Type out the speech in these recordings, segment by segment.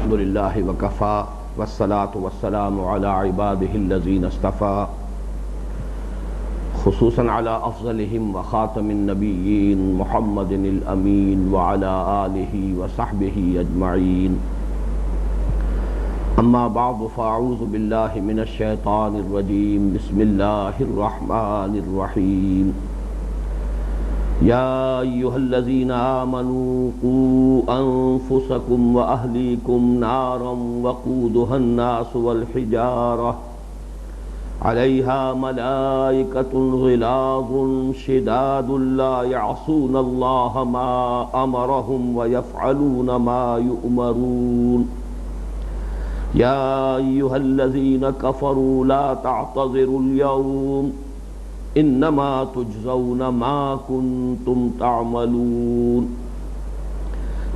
الحمد للہ وکفا والصلاة والسلام علی عباده الذین اصطفى خصوصاً علی افضلہم وخاتم النبیین محمد الامین وعلی آلہ وصحبہ اجمعین اما بعد فاعوذ باللہ من الشیطان الرجیم بسم اللہ الرحمن الرحیم یا ایہا الذین آمنوا قوا انفسکم واہلیکم نارا وقودها الناس والحجارہ علیہا ملائکۃ غلاظ شداد لا یعصون اللہ ما امرہم ویفعلون ما یؤمرون یا ایہا الذین کفروا لا تعتذروا اليوم انما تجزون ما کنتم تعملون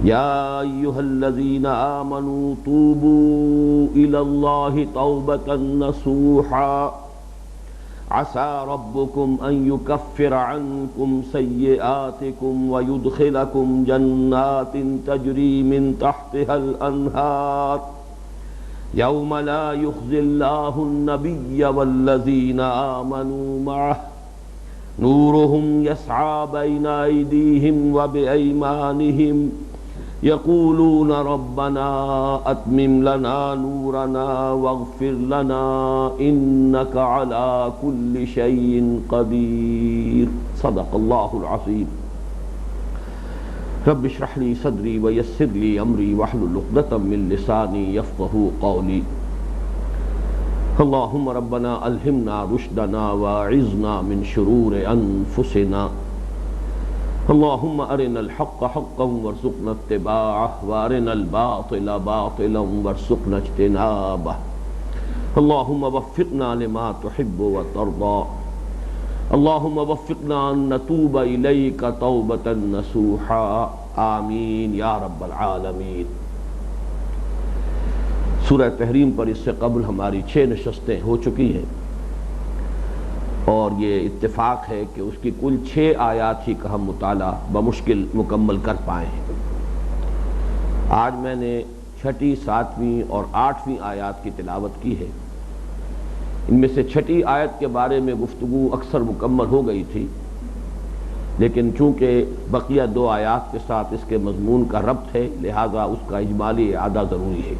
یا ایہا الذین آمنوا توبوا الی اللہ توبۃ نصوحا عسى ربكم ان يكفر عنكم سيئاتكم ويدخلكم جنات تجري من تحتها الانهار يوم لا يخزي الله النبي والذين آمنوا معه نورهم يسعى بين أيديهم وبأيمانهم يقولون ربنا أتمم لنا نورنا واغفر لنا إنك على كل شيء قدير صدق الله العظيم رب اشرح لي صدري ويسر لي امري واحلل عقدة من لساني يفقهوا قولي اللهم ربنا الهمنا رشدنا واعذنا من شرور انفسنا اللهم ارنا الحق حقا وارزقنا اتباعه وارنا الباطل باطلا وارزقنا اجتنابه اللهم وفقنا لما تحب وترضى اللهم وفقنا ان نتوب الیک توبۃ نصوحا آمین یا رب العالمین۔ سورہ تحریم پر اس سے قبل ہماری 6 نشستیں ہو چکی ہیں اور یہ اتفاق ہے کہ اس کی کل 6 آیات ہی کا ہم مطالعہ بمشکل مکمل کر پائے ہیں۔ آج میں نے 6ٹھی 7ویں اور 8ویں آیات کی تلاوت کی ہے۔ ان میں سے 6ٹھی آیت کے بارے میں گفتگو اکثر مکمل ہو گئی تھی، لیکن چونکہ بقیہ 2 آیات کے ساتھ اس کے مضمون کا ربط ہے لہذا اس کا اجمالی اعادہ ضروری ہے۔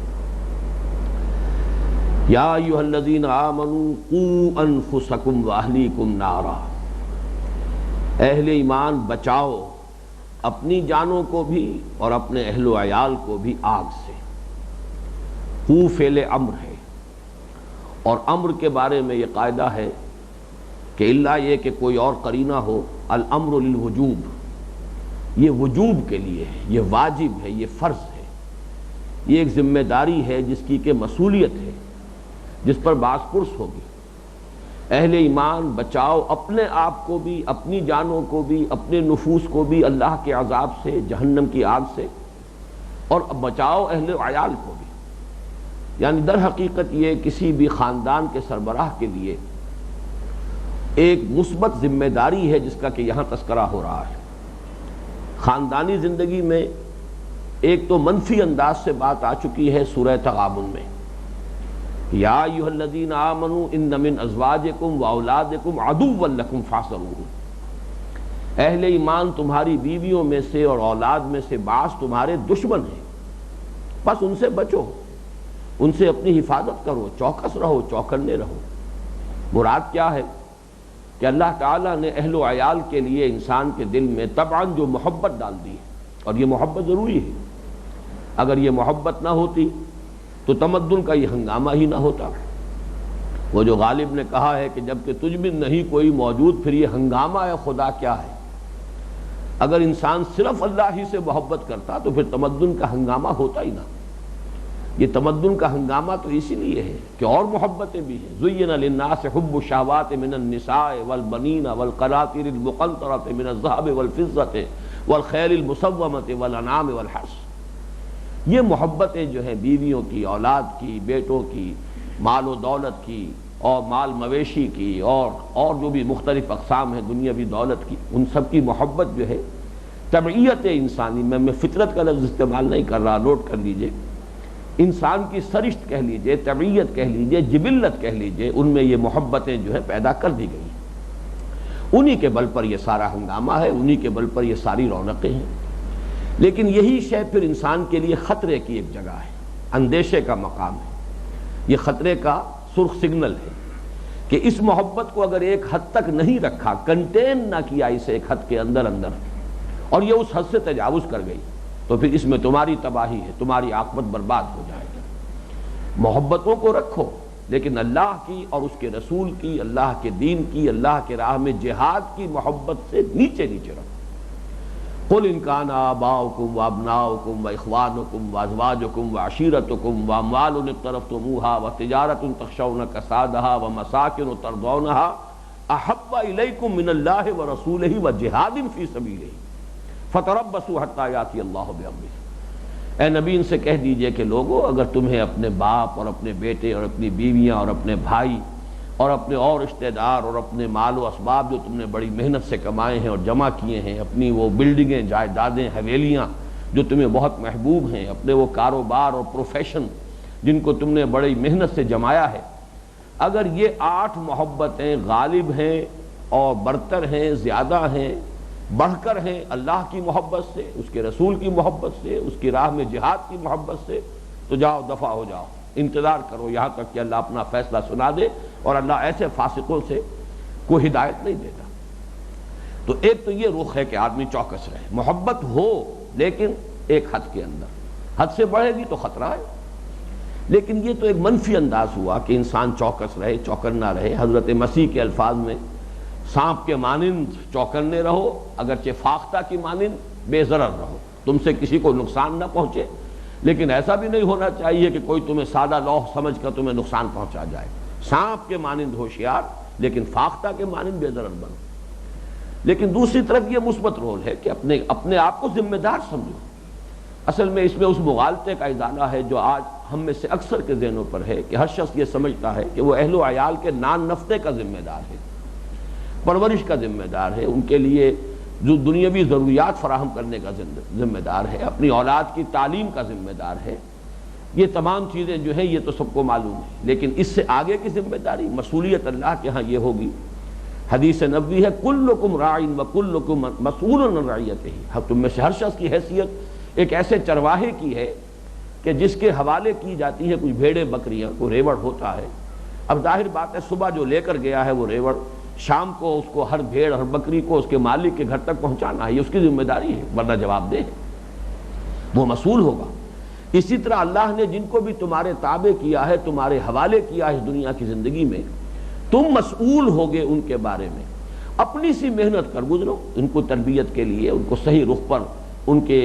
یا ایھا الذین آمنوا قوا انفسکم واہلیکم نارا، اہل ایمان بچاؤ اپنی جانوں کو بھی اور اپنے اہل و عیال کو بھی آگ سے۔ قوا فعل امر ہے اور امر کے بارے میں یہ قاعدہ ہے کہ الا یہ کہ کوئی اور قرینہ ہو، الامر للوجوب، یہ وجوب کے لیے ہے، یہ واجب ہے، یہ فرض ہے، یہ ایک ذمہ داری ہے جس کی کہ مسئولیت ہے، جس پر باز پرس ہوگی۔ اہل ایمان بچاؤ اپنے آپ کو بھی، اپنی جانوں کو بھی، اپنے نفوس کو بھی اللہ کے عذاب سے، جہنم کی آگ سے، اور بچاؤ اہل عیال کو بھی۔ یعنی در حقیقت یہ کسی بھی خاندان کے سربراہ کے لیے ایک مثبت ذمہ داری ہے جس کا کہ یہاں تذکرہ ہو رہا ہے۔ خاندانی زندگی میں ایک تو منفی انداز سے بات آ چکی ہے سورہ تغابن میں، یا ایھا الذین آمنوا ان من ازواجکم واولادکم عدوا لکم فاحذروہم، اہل ایمان تمہاری بیویوں میں سے اور اولاد میں سے بعض تمہارے دشمن ہیں، بس ان سے بچو، ان سے اپنی حفاظت کرو، چوکس رہو، چوکنے رہو۔ مراد کیا ہے کہ اللہ تعالیٰ نے اہل و عیال کے لیے انسان کے دل میں طبعاً جو محبت ڈال دی ہے، اور یہ محبت ضروری ہے۔ اگر یہ محبت نہ ہوتی تو تمدن کا یہ ہنگامہ ہی نہ ہوتا۔ وہ جو غالب نے کہا ہے کہ جب کہ تجھ میں نہیں کوئی موجود پھر یہ ہنگامہ ہے خدا کیا ہے۔ اگر انسان صرف اللہ ہی سے محبت کرتا تو پھر تمدن کا ہنگامہ ہوتا ہی نہ۔ یہ تمدن کا ہنگامہ تو اسی لیے ہے کہ اور محبتیں بھی ہیں۔ زین للناس حب الشہوات من النساء والبنین والقناطیر المقنطرۃ من الذہب والفضۃ والخیل المسومۃ والانعام والحرث، یہ محبتیں جو ہیں بیویوں کی، اولاد کی، بیٹوں کی، مال و دولت کی، اور مال مویشی کی، اور جو بھی مختلف اقسام ہیں دنیاوی دولت کی، ان سب کی محبت جو ہے طبعیت انسانی میں فطرت کا لفظ استعمال نہیں کر رہا، نوٹ کر لیجئے، انسان کی سرشت کہہ لیجئے، طبیعت کہہ لیجئے، جبلت کہہ لیجئے، ان میں یہ محبتیں جو ہے پیدا کر دی گئی ہیں۔ انہی کے بل پر یہ سارا ہنگامہ ہے، انہی کے بل پر یہ ساری رونقیں ہیں۔ لیکن یہی شے پھر انسان کے لیے خطرے کی ایک جگہ ہے، اندیشے کا مقام ہے، یہ خطرے کا سرخ سگنل ہے کہ اس محبت کو اگر ایک حد تک نہیں رکھا، کنٹین نہ کیا اسے ایک حد کے اندر اور یہ اس حد سے تجاوز کر گئی، تو پھر اس میں تمہاری تباہی ہے، تمہاری عاقبت برباد ہو جائے گی۔ محبتوں کو رکھو، لیکن اللہ کی اور اس کے رسول کی، اللہ کے دین کی، اللہ کے راہ میں جہاد کی محبت سے نیچے نیچے رکھو۔ قل ان کان آباؤکم وابناؤکم واخوانکم وازواجکم وعشیرتکم واموال اقترفتموها وتجارۃ تخشون کسادها ومساکن ترضونها احب الیکم من اللہ ورسولہ وجہاد فی سبیلہ فتربصوا حتی یاتی اللہ بامرہ۔ اے نبی ان سے کہہ دیجئے کہ لوگو، اگر تمہیں اپنے باپ اور اپنے بیٹے اور اپنی بیویاں اور اپنے بھائی اور اپنے اور رشتہ دار اور اپنے مال و اسباب جو تم نے بڑی محنت سے کمائے ہیں اور جمع کیے ہیں، اپنی وہ بلڈنگیں، جائیدادیں، حویلیاں جو تمہیں بہت محبوب ہیں، اپنے وہ کاروبار اور پروفیشن جن کو تم نے بڑی محنت سے جمایا ہے، اگر یہ 8 محبتیں غالب ہیں اور برتر ہیں، زیادہ ہیں، بڑھ کر ہیں اللہ کی محبت سے، اس کے رسول کی محبت سے، اس کی راہ میں جہاد کی محبت سے، تو جاؤ دفع ہو جاؤ، انتظار کرو یہاں تک کہ اللہ اپنا فیصلہ سنا دے، اور اللہ ایسے فاسقوں سے کوئی ہدایت نہیں دیتا۔ تو ایک تو یہ رخ ہے کہ آدمی چوکس رہے، محبت ہو لیکن ایک حد کے اندر، حد سے بڑھے گی تو خطرہ ہے۔ لیکن یہ تو ایک منفی انداز ہوا کہ انسان چوکس رہے، چوکنا رہے۔ حضرت مسیح کے الفاظ میں سانپ کے مانند چوکنے رہو، اگرچہ فاختہ کی مانند بے ضرر رہو، تم سے کسی کو نقصان نہ پہنچے، لیکن ایسا بھی نہیں ہونا چاہیے کہ کوئی تمہیں سادہ لوح سمجھ کر تمہیں نقصان پہنچا جائے۔ سانپ کے مانند ہوشیار لیکن فاختہ کے مانند بے ضرر بنو۔ لیکن دوسری طرف یہ مثبت رول ہے کہ اپنے آپ کو ذمہ دار سمجھو۔ اصل میں اس میں اس مغالطے کا ازالہ ہے جو آج ہم میں سے اکثر کے ذہنوں پر ہے کہ ہر شخص یہ سمجھتا ہے کہ وہ اہل و عیال کے نان نفتے کا ذمہ دار ہے، پرورش کا ذمہ دار ہے، ان کے لیے جو دنیاوی ضروریات فراہم کرنے کا ذمہ دار ہے، اپنی اولاد کی تعلیم کا ذمہ دار ہے۔ یہ تمام چیزیں جو ہیں یہ تو سب کو معلوم ہے، لیکن اس سے آگے کی ذمہ داری، مسئولیت اللہ کے ہاں یہ ہوگی۔ حدیث نبوی ہے کلکم راع وکلکم مسئول عن رعیتہ، تم میں سے ہر شخص کی حیثیت ایک ایسے چرواہے کی ہے کہ جس کے حوالے کی جاتی ہے کچھ بھیڑیں بکریاں، کوئی ریوڑ ہوتا ہے۔ اب ظاہر بات ہے صبح جو لے کر گیا ہے وہ ریوڑ، شام کو اس کو ہر بھیڑ ہر بکری کو اس کے مالک کے گھر تک پہنچانا ہے، یہ اس کی ذمہ داری ہے، ورنہ جواب دہ ہے، وہ مسئول ہوگا۔ اسی طرح اللہ نے جن کو بھی تمہارے تابع کیا ہے، تمہارے حوالے کیا ہے اس دنیا کی زندگی میں، تم مسئول ہوگے ان کے بارے میں۔ اپنی سی محنت کر گزرو ان کو تربیت کے لیے، ان کو صحیح رخ پر، ان کے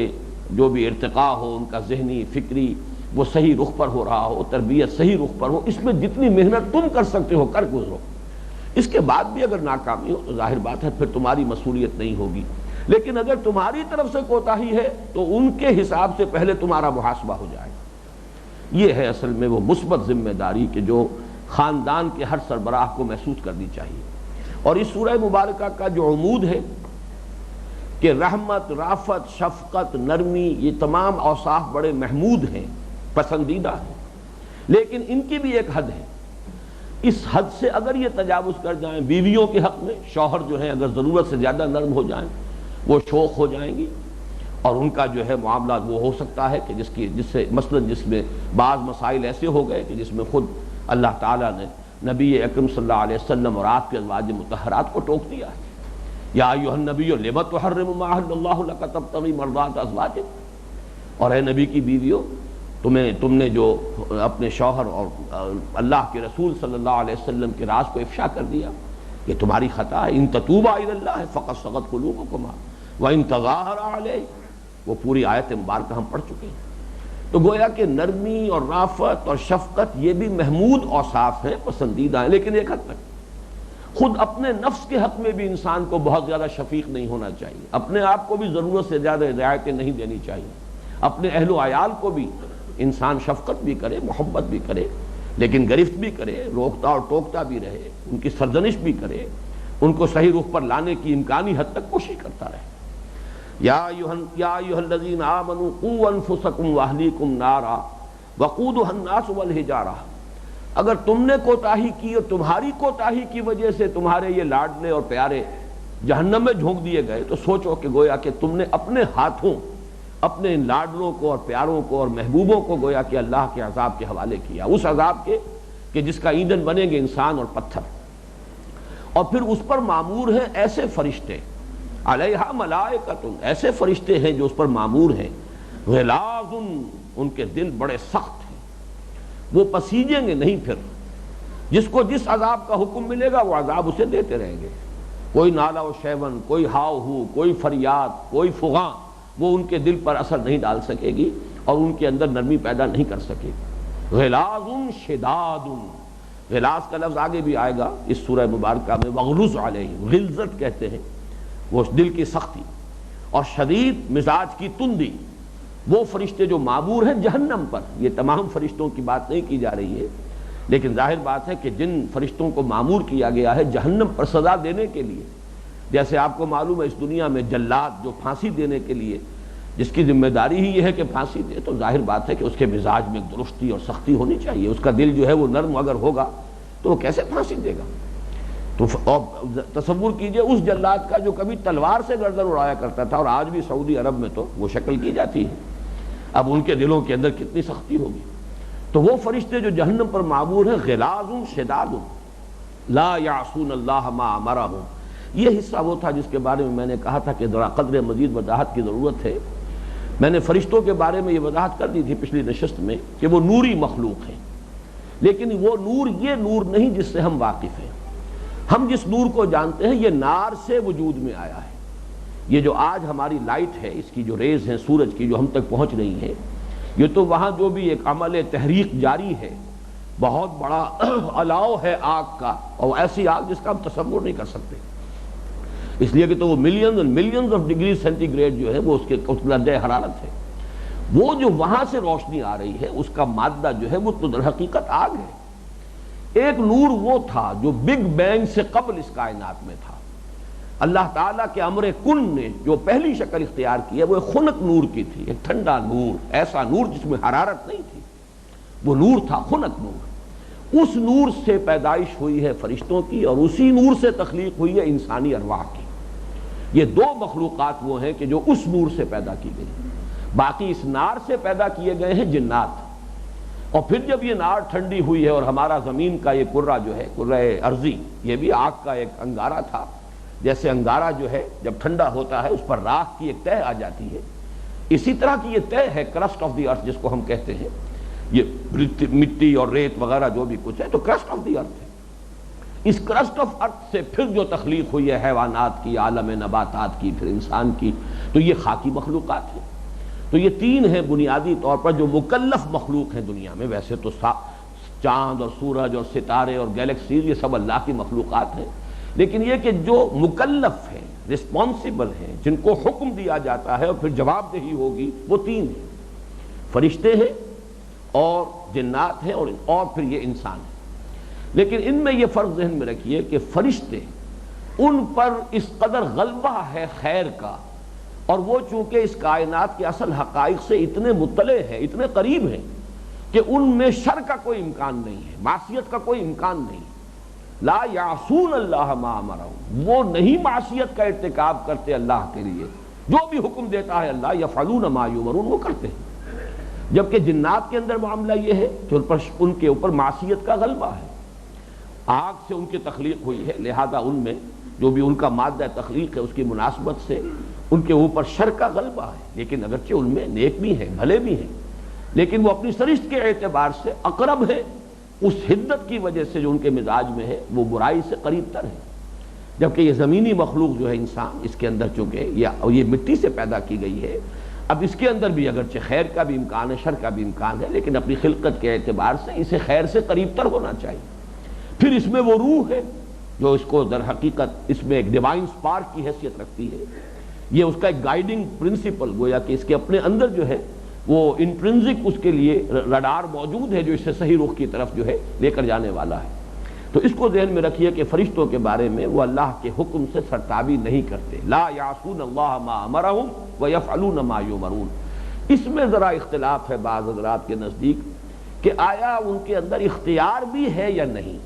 جو بھی ارتقاء ہو، ان کا ذہنی فکری وہ صحیح رخ پر ہو رہا ہو، تربیت صحیح رخ پر ہو، اس میں جتنی محنت تم کر سکتے ہو کر گزرو۔ اس کے بعد بھی اگر ناکامی ہو تو ظاہر بات ہے پھر تمہاری مسئولیت نہیں ہوگی، لیکن اگر تمہاری طرف سے کوتاہی ہے تو ان کے حساب سے پہلے تمہارا محاسبہ ہو جائے گا۔ یہ ہے اصل میں وہ مثبت ذمہ داری کہ جو خاندان کے ہر سربراہ کو محسوس کرنی چاہیے۔ اور اس سورہ مبارکہ کا جو عمود ہے کہ رحمت، رافت، شفقت، نرمی، یہ تمام اوصاف بڑے محمود ہیں، پسندیدہ ہیں، لیکن ان کی بھی ایک حد ہے۔ اس حد سے اگر یہ تجاوز کر جائیں بیویوں کے حق میں، شوہر جو ہیں اگر ضرورت سے زیادہ نرم ہو جائیں وہ شوخ ہو جائیں گی، اور ان کا جو ہے معاملات وہ ہو سکتا ہے کہ جس سے مثلا جس میں بعض مسائل ایسے ہو گئے کہ جس میں خود اللہ تعالیٰ نے نبی اکرم صلی اللہ علیہ وسلم اور آپ کے ازواج مطہرات کو ٹوک دیا ہے، یا ایھا النبی لم تحرم ما احل اللہ لک تبتغی مرضات ازواجک، اور اے نبی کی بیویوں تم نے جو اپنے شوہر اور اللہ کے رسول صلی اللہ علیہ وسلم کے راز کو افشا کر دیا، یہ تمہاری خطا ہے۔ ان تتوبا الی اللہ فقد صغت قلوبکما وان تظاہرا علیہ، وہ پوری آیت مبارکہ ہم پڑھ چکے ہیں۔ تو گویا کہ نرمی اور رافت اور شفقت یہ بھی محمود اوصاف ہیں، پسندیدہ ہیں، لیکن ایک حد تک۔ خود اپنے نفس کے حق میں بھی انسان کو بہت زیادہ شفیق نہیں ہونا چاہیے، اپنے آپ کو بھی ضرورت سے زیادہ رعایتیں نہیں دینی چاہیے، اپنے اہل و عیال کو بھی انسان شفقت بھی کرے، محبت بھی کرے، لیکن گرفت بھی کرے، روکتا اور ٹوکتا بھی رہے، ان کی سرزنش بھی کرے، ان کو صحیح رخ پر لانے کی امکانی حد تک کوشش کرتا رہے۔ یا ایھا الذین آمنوا قوا انفسکم واہلیکم نارا، وقودها الناس والحجارہ، اگر تم نے کوتاہی کی اور تمہاری کوتاہی کی وجہ سے تمہارے یہ لاڈلے اور پیارے جہنم میں جھونک دیے گئے، تو سوچو کہ گویا کہ تم نے اپنے ہاتھوں اپنے ان لاڈلوں کو اور پیاروں کو اور محبوبوں کو گویا کہ اللہ کے عذاب کے حوالے کیا، اس عذاب کے کہ جس کا ایندھن بنیں گے انسان اور پتھر۔ اور پھر اس پر معمور ہیں ایسے فرشتے، علیہا ملائکۃ، ایسے فرشتے ہیں جو اس پر معمور ہیں، غلاظ، ان کے دل بڑے سخت ہیں، وہ پسیجیں گے نہیں، پھر جس کو جس عذاب کا حکم ملے گا وہ عذاب اسے دیتے رہیں گے، کوئی نالا و شیون، کوئی ہاؤ ہو، کوئی فریاد، کوئی فغاں، وہ ان کے دل پر اثر نہیں ڈال سکے گی اور ان کے اندر نرمی پیدا نہیں کر سکے گی۔ غلاظ شداد، غلاظ کا لفظ آگے بھی آئے گا اس سورہ مبارکہ میں، وغلظ علیہم، غلظت کہتے ہیں وہ دل کی سختی، اور شدید مزاج کی تندی، وہ فرشتے جو معمور ہیں جہنم پر۔ یہ تمام فرشتوں کی بات نہیں کی جا رہی ہے، لیکن ظاہر بات ہے کہ جن فرشتوں کو معمور کیا گیا ہے جہنم پر سزا دینے کے لیے، جیسے آپ کو معلوم ہے اس دنیا میں جلاد جو پھانسی دینے کے لیے جس کی ذمہ داری ہی یہ ہے کہ پھانسی دے، تو ظاہر بات ہے کہ اس کے مزاج میں درستی اور سختی ہونی چاہیے، اس کا دل جو ہے وہ نرم اگر ہوگا تو وہ کیسے پھانسی دے گا؟ تو تصور کیجئے اس جلاد کا جو کبھی تلوار سے گردن اڑایا کرتا تھا، اور آج بھی سعودی عرب میں تو وہ شکل کی جاتی ہے، اب ان کے دلوں کے اندر کتنی سختی ہوگی۔ تو وہ فرشتے جو جہنم پر معمور ہیں، غلاظ شداد لا یعصون اللہ ما امرہم، یہ حصہ وہ تھا جس کے بارے میں میں نے کہا تھا کہ ذرا قدر مزید وضاحت کی ضرورت ہے۔ میں نے فرشتوں کے بارے میں یہ وضاحت کر دی تھی پچھلی نشست میں کہ وہ نوری مخلوق ہیں، لیکن وہ نور یہ نور نہیں جس سے ہم واقف ہیں۔ ہم جس نور کو جانتے ہیں یہ نار سے وجود میں آیا ہے۔ یہ جو آج ہماری لائٹ ہے، اس کی جو ریز ہیں سورج کی جو ہم تک پہنچ رہی ہیں، یہ تو وہاں جو بھی ایک عمل تحریک جاری ہے، بہت بڑا الاؤ ہے آگ کا، اور ایسی آگ جس کا ہم تصور نہیں کر سکتے، اس لیے کہ تو وہ ملینز اور millions of degree centigrade جو ہے وہ اس کے درجہ حرارت ہے۔ وہ جو وہاں سے روشنی آ رہی ہے اس کا مادہ جو ہے وہ تو در حقیقت آگ ہے۔ ایک نور وہ تھا جو بگ بینگ سے قبل اس کائنات میں تھا، اللہ تعالیٰ کے امر کن نے جو پہلی شکل اختیار کی ہے وہ ایک خنک نور کی تھی، ایک ٹھنڈا نور، ایسا نور جس میں حرارت نہیں تھی، وہ نور تھا خنک نور۔ اس نور سے پیدائش ہوئی ہے فرشتوں کی، اور اسی نور سے تخلیق ہوئی ہے انسانی ارواح کی۔ یہ دو مخلوقات وہ ہیں کہ جو اس نور سے پیدا کی گئی، باقی اس نار سے پیدا کیے گئے ہیں جنات۔ اور پھر جب یہ نار ٹھنڈی ہوئی ہے اور ہمارا زمین کا یہ کرہ جو ہے کرہ ارضی، یہ بھی آگ کا ایک انگارہ تھا، جیسے انگارہ جو ہے جب ٹھنڈا ہوتا ہے اس پر راکھ کی ایک تہ آ جاتی ہے، اسی طرح کی یہ تہ ہے کرسٹ آف دی ارتھ جس کو ہم کہتے ہیں، یہ مٹی اور ریت وغیرہ جو بھی کچھ ہے تو کرسٹ آف دی ارتھ ہے۔ اس کرسٹ آف ارتھ سے پھر جو تخلیق ہوئی ہے حیوانات کی، عالم نباتات کی، پھر انسان کی، تو یہ خاکی مخلوقات ہیں۔ تو یہ تین ہیں بنیادی طور پر جو مکلف مخلوق ہیں دنیا میں۔ ویسے تو چاند اور سورج اور ستارے اور گیلیکسیز یہ سب اللہ کی مخلوقات ہیں، لیکن یہ کہ جو مکلف ہیں، رسپانسیبل ہیں، جن کو حکم دیا جاتا ہے اور پھر جواب دہی ہوگی، وہ تین ہیں، فرشتے ہیں اور جنات ہیں اور پھر یہ انسان ہیں۔ لیکن ان میں یہ فرق ذہن میں رکھیے کہ فرشتے ان پر اس قدر غلبہ ہے خیر کا، اور وہ چونکہ اس کائنات کے اصل حقائق سے اتنے مطلع ہیں، اتنے قریب ہیں کہ ان میں شر کا کوئی امکان نہیں ہے، معصیت کا کوئی امکان نہیں۔ لا یعصون اللہ ما امرہم، وہ نہیں معصیت کا ارتکاب کرتے اللہ کے لیے، جو بھی حکم دیتا ہے اللہ، یفعلون ما یؤمرون، وہ کرتے ہیں۔ جبکہ جنات کے اندر معاملہ یہ ہے کہ ان کے اوپر معصیت کا غلبہ ہے، آگ سے ان کی تخلیق ہوئی ہے، لہذا ان میں جو بھی ان کا مادہ تخلیق ہے اس کی مناسبت سے ان کے اوپر شر کا غلبہ ہے، لیکن اگرچہ ان میں نیک بھی ہیں، بھلے بھی ہیں، لیکن وہ اپنی سرشت کے اعتبار سے اقرب ہے، اس حدت کی وجہ سے جو ان کے مزاج میں ہے وہ برائی سے قریب تر ہے۔ جبکہ یہ زمینی مخلوق جو ہے انسان، اس کے اندر چونکہ یہ مٹی سے پیدا کی گئی ہے، اب اس کے اندر بھی اگرچہ خیر کا بھی امکان ہے، شر کا بھی امکان ہے، لیکن اپنی خلقت کے اعتبار سے اسے خیر سے قریب تر ہونا چاہیے۔ پھر اس میں وہ روح ہے جو اس کو در حقیقت اس میں ایک ڈیوائن سپارک کی حیثیت رکھتی ہے، یہ اس کا ایک گائیڈنگ پرنسپل، گویا کہ اس کے اپنے اندر جو ہے وہ انٹرنزک اس کے لیے رڈار موجود ہے جو اسے صحیح رخ کی طرف جو ہے لے کر جانے والا ہے۔ تو اس کو ذہن میں رکھیے کہ فرشتوں کے بارے میں وہ اللہ کے حکم سے سرتابی نہیں کرتے، لا یعصون اللہ ما امرہم ویفعلون ما یؤمرون۔ اس میں ذرا اختلاف ہے بعض حضرات کے نزدیک کہ آیا ان کے اندر اختیار بھی ہے یا نہیں۔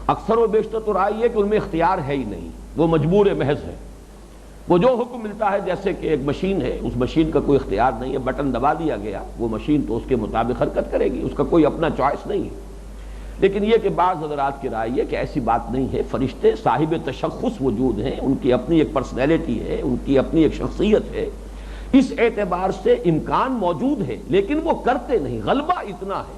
اکثر و بیشتر تو رائے ہے کہ ان میں اختیار ہے ہی نہیں، وہ مجبور محض ہے، وہ جو حکم ملتا ہے، جیسے کہ ایک مشین ہے، اس مشین کا کوئی اختیار نہیں ہے، بٹن دبا دیا گیا، وہ مشین تو اس کے مطابق حرکت کرے گی، اس کا کوئی اپنا چوائس نہیں ہے۔ لیکن یہ کہ بعض حضرات کی رائے ہے کہ ایسی بات نہیں ہے، فرشتے صاحب تشخص وجود ہیں، ان کی اپنی ایک پرسنالٹی ہے، ان کی اپنی ایک شخصیت ہے، اس اعتبار سے امکان موجود ہے، لیکن وہ کرتے نہیں، غلبہ اتنا ہے۔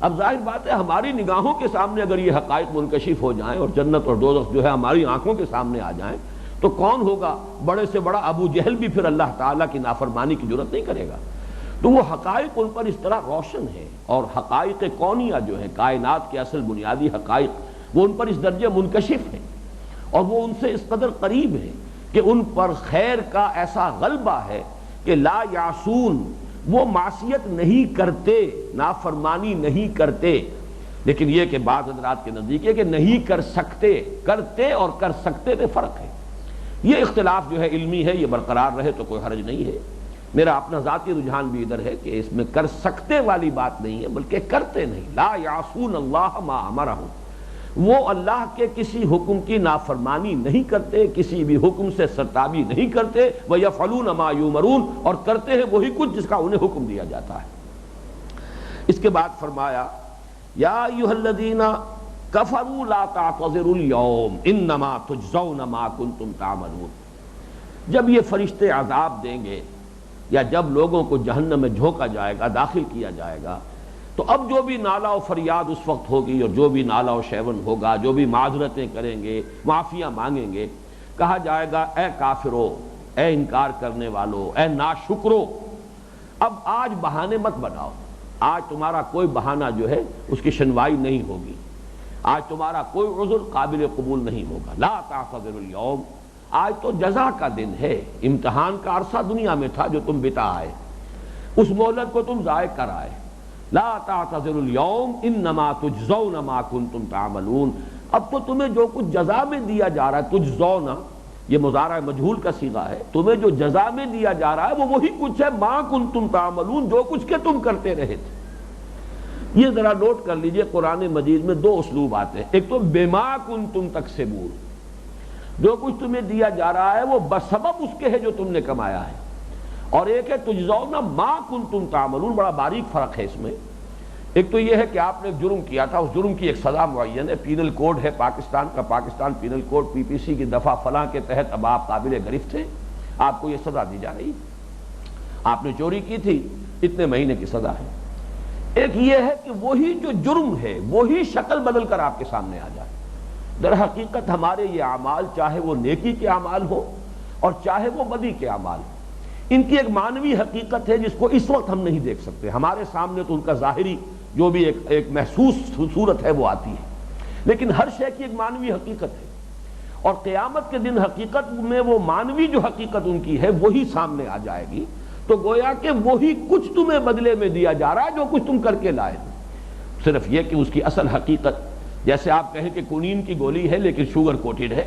اب ظاہر بات ہے ہماری نگاہوں کے سامنے اگر یہ حقائق منکشف ہو جائیں اور جنت اور دوزخ جو ہے ہماری آنکھوں کے سامنے آ جائیں تو کون ہوگا؟ بڑے سے بڑا ابو جہل بھی پھر اللہ تعالیٰ کی نافرمانی کی جرات نہیں کرے گا۔ تو وہ حقائق ان پر اس طرح روشن ہے، اور حقائق کونیہ جو ہیں، کائنات کے اصل بنیادی حقائق، وہ ان پر اس درجے منکشف ہیں، اور وہ ان سے اس قدر قریب ہیں کہ ان پر خیر کا ایسا غلبہ ہے کہ لا یعصون، وہ معصیت نہیں کرتے، نافرمانی نہیں کرتے، لیکن یہ کہ بعض حضرات کے نزدیک ہے کہ نہیں کر سکتے، کرتے اور کر سکتے میں فرق ہے۔ یہ اختلاف جو ہے علمی ہے، یہ برقرار رہے تو کوئی حرج نہیں ہے۔ میرا اپنا ذاتی رجحان بھی ادھر ہے کہ اس میں کر سکتے والی بات نہیں ہے، بلکہ کرتے نہیں، لا یعصون اللہ ما امرہم، وہ اللہ کے کسی حکم کی نافرمانی نہیں کرتے، کسی بھی حکم سے سرتابی نہیں کرتے، وَيَفْعَلُونَ مَا يُؤْمَرُونَ، اور کرتے ہیں وہی کچھ جس کا انہیں حکم دیا جاتا ہے۔ اس کے بعد فرمایا یا ایھا الذین کفروا لا تعتذروا اليوم انما تجزون ما کنتم تعملون۔ جب یہ فرشتے عذاب دیں گے یا جب لوگوں کو جہنم میں جھونکا جائے گا، داخل کیا جائے گا، تو اب جو بھی نالا و فریاد اس وقت ہوگی، اور جو بھی نالا و شیون ہوگا، جو بھی معذرتیں کریں گے، معافیاں مانگیں گے، کہا جائے گا اے کافرو، اے انکار کرنے والو، اے ناشکرو، اب آج بہانے مت بناؤ، آج تمہارا کوئی بہانہ جو ہے اس کی شنوائی نہیں ہوگی، آج تمہارا کوئی عذر قابل قبول نہیں ہوگا۔ لا تعتذروا اليوم، آج تو جزا کا دن ہے، امتحان کا عرصہ دنیا میں تھا جو تم بتا آئے، اس مہلت کو تم ضائع کر آئے۔ لا تعتذروا اليوم انما تجزون ما کنتم تعملون، اب تو تمہیں جو کچھ جزا میں دیا جا رہا ہے، تجزون یہ مضارع مجہول کا صیغہ ہے، تمہیں جو جزا میں دیا جا رہا ہے وہ وہی کچھ ہے، ما کنتم تعملون، جو کچھ کہ تم کرتے رہے تھے۔ یہ ذرا نوٹ کر لیجئے، قرآن مجید میں دو اسلوب آتے ہیں، ایک تو بما کنتم تکسبون، جو کچھ تمہیں دیا جا رہا ہے وہ بسبب اس کے ہے جو تم نے کمایا ہے، اور ایک ہے تجزون ما کنتم تعملون۔ بڑا باریک فرق ہے اس میں۔ ایک تو یہ ہے کہ آپ نے ایک جرم کیا تھا، اس جرم کی ایک سزا معین ہے، پینل کوڈ ہے پاکستان کا، پاکستان پینل کوڈ PPC کی دفعہ فلاں کے تحت اب آپ قابل گرفت تھے، آپ کو یہ سزا دی جا رہی، آپ نے چوری کی تھی، اتنے مہینے کی سزا ہے۔ ایک یہ ہے کہ وہی جو جرم ہے وہی شکل بدل کر آپ کے سامنے آ جائے۔ در حقیقت ہمارے یہ اعمال، چاہے وہ نیکی کے اعمال ہو اور چاہے وہ بدی کے اعمال ہو، ان کی ایک معنوی حقیقت ہے جس کو اس وقت ہم نہیں دیکھ سکتے، ہمارے سامنے تو ان کا ظاہری جو بھی ایک محسوس صورت ہے وہ آتی ہے، لیکن ہر شے کی ایک معنوی حقیقت ہے، اور قیامت کے دن حقیقت میں وہ معنوی جو حقیقت ان کی ہے وہی سامنے آ جائے گی، تو گویا کہ وہی کچھ تمہیں بدلے میں دیا جا رہا ہے جو کچھ تم کر کے لائے تھے، صرف یہ کہ اس کی اصل حقیقت، جیسے آپ کہیں کہ کونین کی گولی ہے لیکن شوگر کوٹڈ ہے،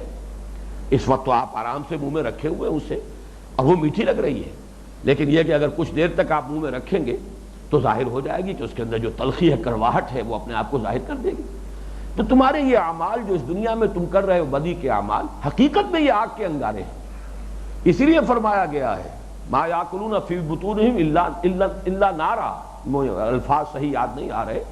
اس وقت تو آپ آرام سے منہ میں رکھے ہوئے اسے اور وہ میٹھی لگ رہی ہے، لیکن یہ کہ اگر کچھ دیر تک آپ منہ میں رکھیں گے تو ظاہر ہو جائے گی کہ اس کے اندر جو تلخی ہے، کرواہٹ ہے، وہ اپنے آپ کو ظاہر کر دے گی۔ تو تمہارے یہ اعمال جو اس دنیا میں تم کر رہے ہو، بدی کے اعمال، حقیقت میں یہ آگ کے انگارے ہیں، اسی لیے فرمایا گیا ہے ما یاکلون فی بطونہم الا نارا، الفاظ صحیح یاد نہیں آ رہے،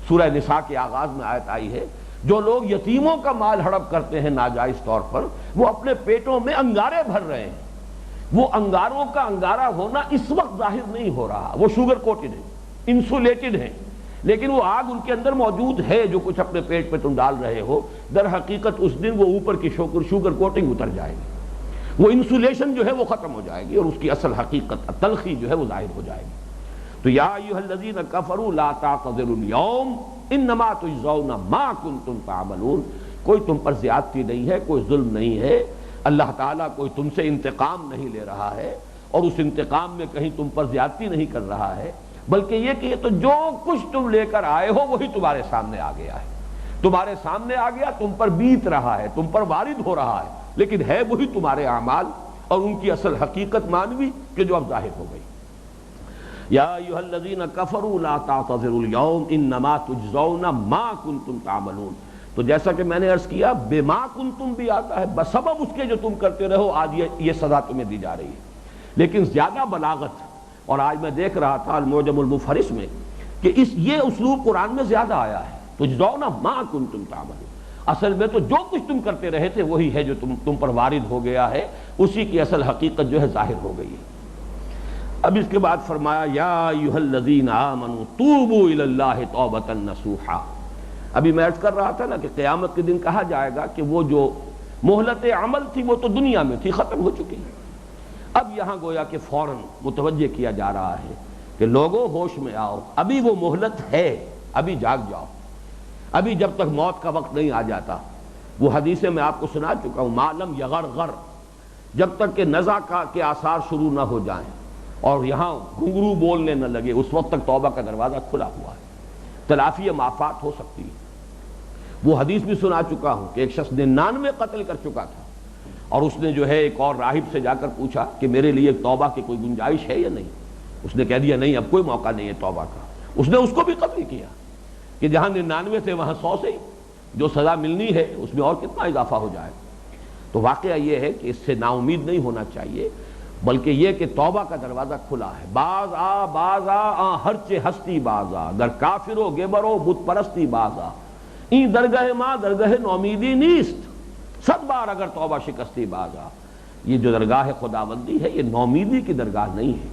سورہ نساء کے آغاز میں آیت آئی ہے، جو لوگ یتیموں کا مال ہڑپ کرتے ہیں ناجائز طور پر، وہ اپنے پیٹوں میں انگارے بھر رہے ہیں۔ وہ انگاروں کا انگارہ ہونا اس وقت ظاہر نہیں ہو رہا، وہ شوگر کوٹڈ ہے، انسولیٹڈ ہیں، لیکن وہ آگ ان کے اندر موجود ہے، جو کچھ اپنے پیٹ پہ تم ڈال رہے ہو، در حقیقت اس دن وہ اوپر کی شوگر کوٹنگ اتر جائے گی، وہ انسولیشن جو ہے وہ ختم ہو جائے گی، اور اس کی اصل حقیقت تلخی جو ہے وہ ظاہر ہو جائے گی۔ تو یا ایھا الذین کفروا لا تعتذروا اليوم انما تجزون ما کنتم تعملون، کوئی تم پر زیادتی نہیں ہے، کوئی ظلم نہیں ہے، اللہ تعالیٰ کوئی تم سے انتقام نہیں لے رہا ہے، اور اس انتقام میں کہیں تم پر زیادتی نہیں کر رہا ہے، بلکہ یہ کہ یہ تو جو کچھ تم لے کر آئے ہو وہی تمہارے سامنے آ گیا ہے، تمہارے سامنے آ گیا، تم پر بیت رہا ہے، تم پر وارد ہو رہا ہے، لیکن ہے وہی تمہارے اعمال اور ان کی اصل حقیقت مانوی کہ جو اب ظاہر ہو گئی۔ یا ایھا الذین کفروا لا تعتذروا اليوم انما تجزون ما کنتم تعملون. تو جیسا کہ میں نے عرض کیا بما کنتم بھی آتا ہے، بسبب اس کے جو تم کرتے رہو آج یہ سزا تمہیں دی جا رہی ہے. لیکن زیادہ بلاغت، اور آج میں دیکھ رہا تھا المعجم المفہرس میں کہ یہ اسلوب قرآن میں زیادہ آیا ہے، تجزون ما کنتم تعملون. اصل میں تو جو کچھ تم کرتے رہے تھے وہی ہے جو تم پر وارد ہو گیا ہے، اسی کی اصل حقیقت جو ہے ظاہر ہو گئی ہے. اب اس کے بعد فرمایا یا ایھا الذین آمنوا توبوا الی اللہ توبۃ نصوحا. ابھی میں عرض کر رہا تھا نا کہ قیامت کے دن کہا جائے گا کہ وہ جو مہلت عمل تھی وہ تو دنیا میں تھی، ختم ہو چکی ہے. اب یہاں گویا کہ فوراً متوجہ کیا جا رہا ہے کہ لوگوں ہوش میں آؤ، ابھی وہ مہلت ہے، ابھی جاگ جاؤ، ابھی جب تک موت کا وقت نہیں آ جاتا. وہ حدیثیں میں آپ کو سنا چکا ہوں، ما لم یغرغر، جب تک کہ نزع کے آثار شروع نہ ہو جائیں اور یہاں گھنگرو بولنے نہ لگے، اس وقت تک توبہ کا دروازہ کھلا ہوا ہے، تلافی معافات ہو سکتی ہے. وہ حدیث بھی سنا چکا ہوں کہ ایک شخص 99 قتل کر چکا تھا اور اس نے جو ہے ایک اور راہب سے جا کر پوچھا کہ میرے لیے توبہ کی کوئی گنجائش ہے یا نہیں. اس نے کہہ دیا نہیں، اب کوئی موقع نہیں ہے توبہ کا. اس نے اس کو بھی قتل کیا کہ جہاں 99 تھے وہاں 100 سے جو سزا ملنی ہے اس میں اور کتنا اضافہ ہو جائے. تو واقعہ یہ ہے کہ اس سے نا امید نہیں ہونا چاہیے، بلکہ یہ کہ توبہ کا دروازہ کھلا ہے. باز آ ہر چے ہستی باز آ، در کافر و گبر و بت پرستی باز آ، این درگاہ ماں درگاہ نومیدی نیست، 100 بار اگر توبہ شکستی باز آ. یہ جو درگاہ خداوندی ہے یہ نومیدی کی درگاہ نہیں ہے.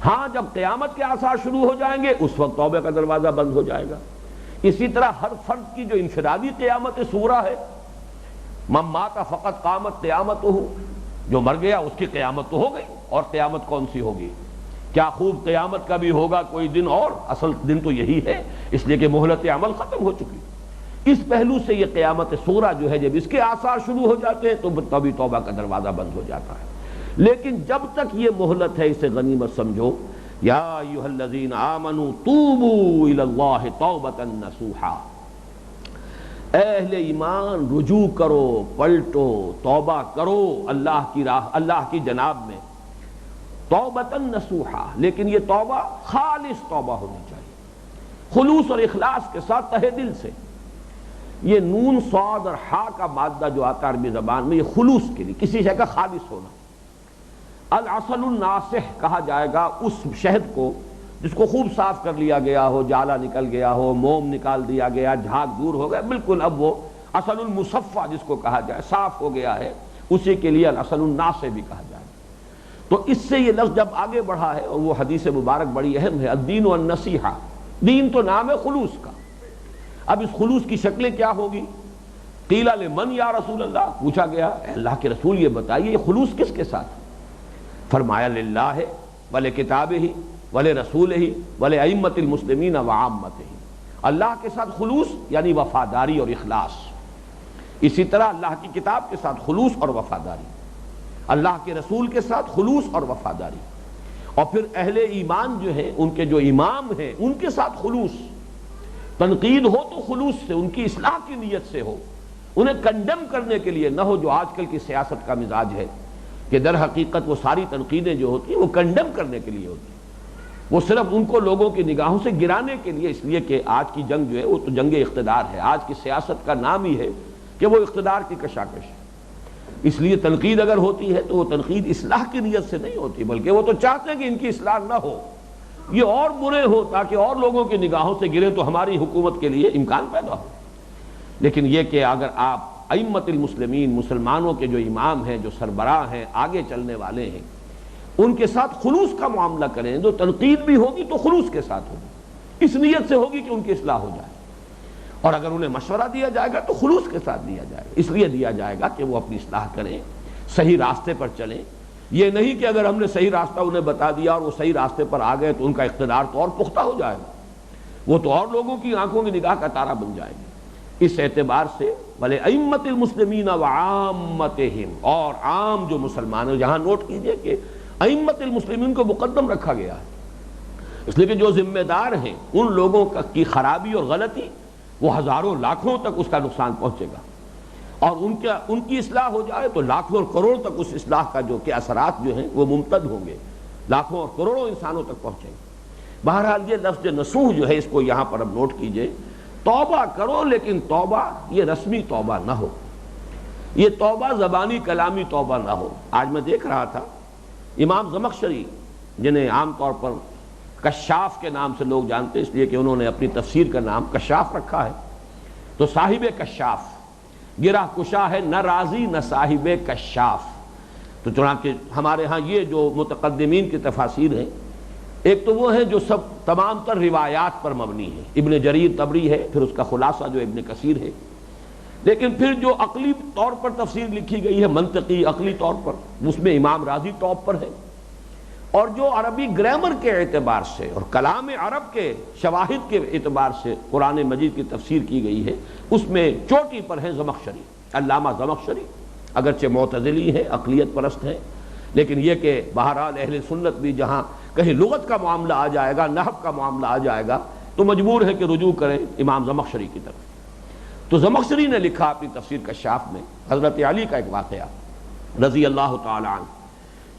ہاں جب قیامت کے آثار شروع ہو جائیں گے اس وقت توبہ کا دروازہ بند ہو جائے گا. اسی طرح ہر فرد کی جو انفرادی قیامت صغریٰ ہے، من مات فقط قامت قیامتہ، جو مر گیا اس کی قیامت تو ہو گئی، اور قیامت کون سی ہوگی؟ کیا خوب قیامت کا بھی ہوگا کوئی دن، اور اصل دن تو یہی ہے، اس لیے کہ مہلت عمل ختم ہو چکی. اس پہلو سے یہ قیامت صغریٰ جو ہے جب اس کے آثار شروع ہو جاتے ہیں تو تبھی توبہ کا دروازہ بند ہو جاتا ہے. لیکن جب تک یہ مہلت ہے اسے غنیمت سمجھو. یا ایھا الذین آمنوا توبوا الی اللہ توبۃ نصوحا، اے اہل ایمان رجوع کرو، پلٹو، توبہ کرو اللہ کی راہ، اللہ کی جناب میں. توبۃ نصوحا، لیکن یہ توبہ خالص توبہ ہونی چاہیے، خلوص اور اخلاص کے ساتھ، تہہ دل سے. یہ نون صاد اور ہا کا مادہ جو آتا ہے عربی زبان میں، یہ خلوص کے لیے، کسی شے کا خالص ہونا. العسل الناصح کہا جائے گا اس شہد کو جس کو خوب صاف کر لیا گیا ہو، جالا نکل گیا ہو، موم نکال دیا گیا، جھاگ دور ہو گیا، بالکل اب وہ عسل المصفى جس کو کہا جائے صاف ہو گیا ہے، اسی کے لیے العسل الناصح بھی کہا جائے. تو اس سے یہ لفظ جب آگے بڑھا ہے، اور وہ حدیث مبارک بڑی اہم ہے، الدین والنصیحہ، دین تو نام ہے خلوص کا. اب اس خلوص کی شکلیں کیا ہوگی؟ قیل لمن یا رسول اللہ، پوچھا گیا اللہ کے رسول یہ بتائیے یہ خلوص کس کے ساتھ؟ فرمایا للہ ولکتابہ ولرسولہ ولائمۃ المسلمین وعامتہ. اللہ کے ساتھ خلوص یعنی وفاداری اور اخلاص. اسی طرح اللہ کی کتاب کے ساتھ خلوص اور وفاداری، اللہ کے رسول کے ساتھ خلوص اور وفاداری، اور پھر اہل ایمان جو ہیں ان کے جو امام ہیں ان کے ساتھ خلوص. تنقید ہو تو خلوص سے، ان کی اصلاح کی نیت سے ہو، انہیں کنڈم کرنے کے لیے نہ ہو جو آج کل کی سیاست کا مزاج ہے کہ در حقیقت وہ ساری تنقیدیں جو ہوتی ہیں وہ کنڈم کرنے کے لیے ہوتی ہیں، وہ صرف ان کو لوگوں کی نگاہوں سے گرانے کے لیے. اس لیے کہ آج کی جنگ جو ہے وہ تو جنگ اقتدار ہے، آج کی سیاست کا نام ہی ہے کہ وہ اقتدار کی کشاکش ہے. اس لیے تنقید اگر ہوتی ہے تو وہ تنقید اصلاح کی نیت سے نہیں ہوتی، بلکہ وہ تو چاہتے ہیں کہ ان کی اصلاح نہ ہو، یہ اور برے ہو تاکہ اور لوگوں کی نگاہوں سے گرے تو ہماری حکومت کے لیے امکان پیدا ہو. لیکن یہ کہ اگر آپ ائمۃ المسلمین، مسلمانوں کے جو امام ہیں، جو سربراہ ہیں، آگے چلنے والے ہیں، ان کے ساتھ خلوص کا معاملہ کریں، جو تنقید بھی ہوگی تو خلوص کے ساتھ ہوگی، اس نیت سے ہوگی کہ ان کی اصلاح ہو جائے. اور اگر انہیں مشورہ دیا جائے گا تو خلوص کے ساتھ دیا جائے گا، اس لیے دیا جائے گا کہ وہ اپنی اصلاح کریں، صحیح راستے پر چلیں. یہ نہیں کہ اگر ہم نے صحیح راستہ انہیں بتا دیا اور وہ صحیح راستے پر آ گئے تو ان کا اقتدار تو اور پختہ ہو جائے گا، وہ تو اور لوگوں کی آنکھوں کی نگاہ کا تارا بن جائے گا. اس اعتبار سے وَلِأَئِمَّةِ الْمُسْلِمِينَ وَعَامَّتِهِمْ، اور عام جو مسلمان ہیں، یہاں نوٹ کیجئے کہ ائمۃ المسلمین کو مقدم رکھا گیا ہے، اس لیے کہ جو ذمہ دار ہیں ان لوگوں کی خرابی اور غلطی وہ ہزاروں لاکھوں تک اس کا نقصان پہنچے گا، اور ان کی اصلاح ہو جائے تو لاکھوں اور کروڑ تک اس اصلاح کا جو کہ اثرات جو ہیں وہ ممتد ہوں گے، لاکھوں اور کروڑوں انسانوں تک پہنچیں گے. بہرحال یہ لفظ نصوح جو ہے اس کو یہاں پر اب نوٹ کیجئے، توبہ کرو لیکن توبہ یہ رسمی توبہ نہ ہو، یہ توبہ زبانی کلامی توبہ نہ ہو۔ آج میں دیکھ رہا تھا امام زمخشری، جنہیں عام طور پر کشاف کے نام سے لوگ جانتے ہیں اس لیے کہ انہوں نے اپنی تفسیر کا نام کشاف رکھا ہے، تو صاحب کشاف گرہ کشا ہے، نہ راضی نہ صاحب کشاف۔ تو چنانچہ ہمارے ہاں یہ جو متقدمین کی تفاسیر ہیں، ایک تو وہ ہے جو سب تمام تر روایات پر مبنی ہے، ابن جریر طبری ہے، پھر اس کا خلاصہ جو ابن کثیر ہے، لیکن پھر جو عقلی طور پر تفسیر لکھی گئی ہے، منطقی عقلی طور پر، اس میں امام راضی ٹاپ پر ہے، اور جو عربی گرامر کے اعتبار سے اور کلام عرب کے شواہد کے اعتبار سے قرآن مجید کی تفسیر کی گئی ہے، اس میں چوٹی پر ہے زمخشری، علامہ زمخشری، اگرچہ معتزلی ہے، عقلیت پرست ہے، لیکن یہ کہ بہرحال اہل سنت بھی جہاں کہیں لغت کا معاملہ آ جائے گا، نحو کا معاملہ آ جائے گا، تو مجبور ہے کہ رجوع کریں امام زمخشری کی طرف۔ تو زمخشری نے لکھا اپنی تفسیر کشاف میں حضرت علی کا ایک واقعہ رضی اللہ تعالی عنہ،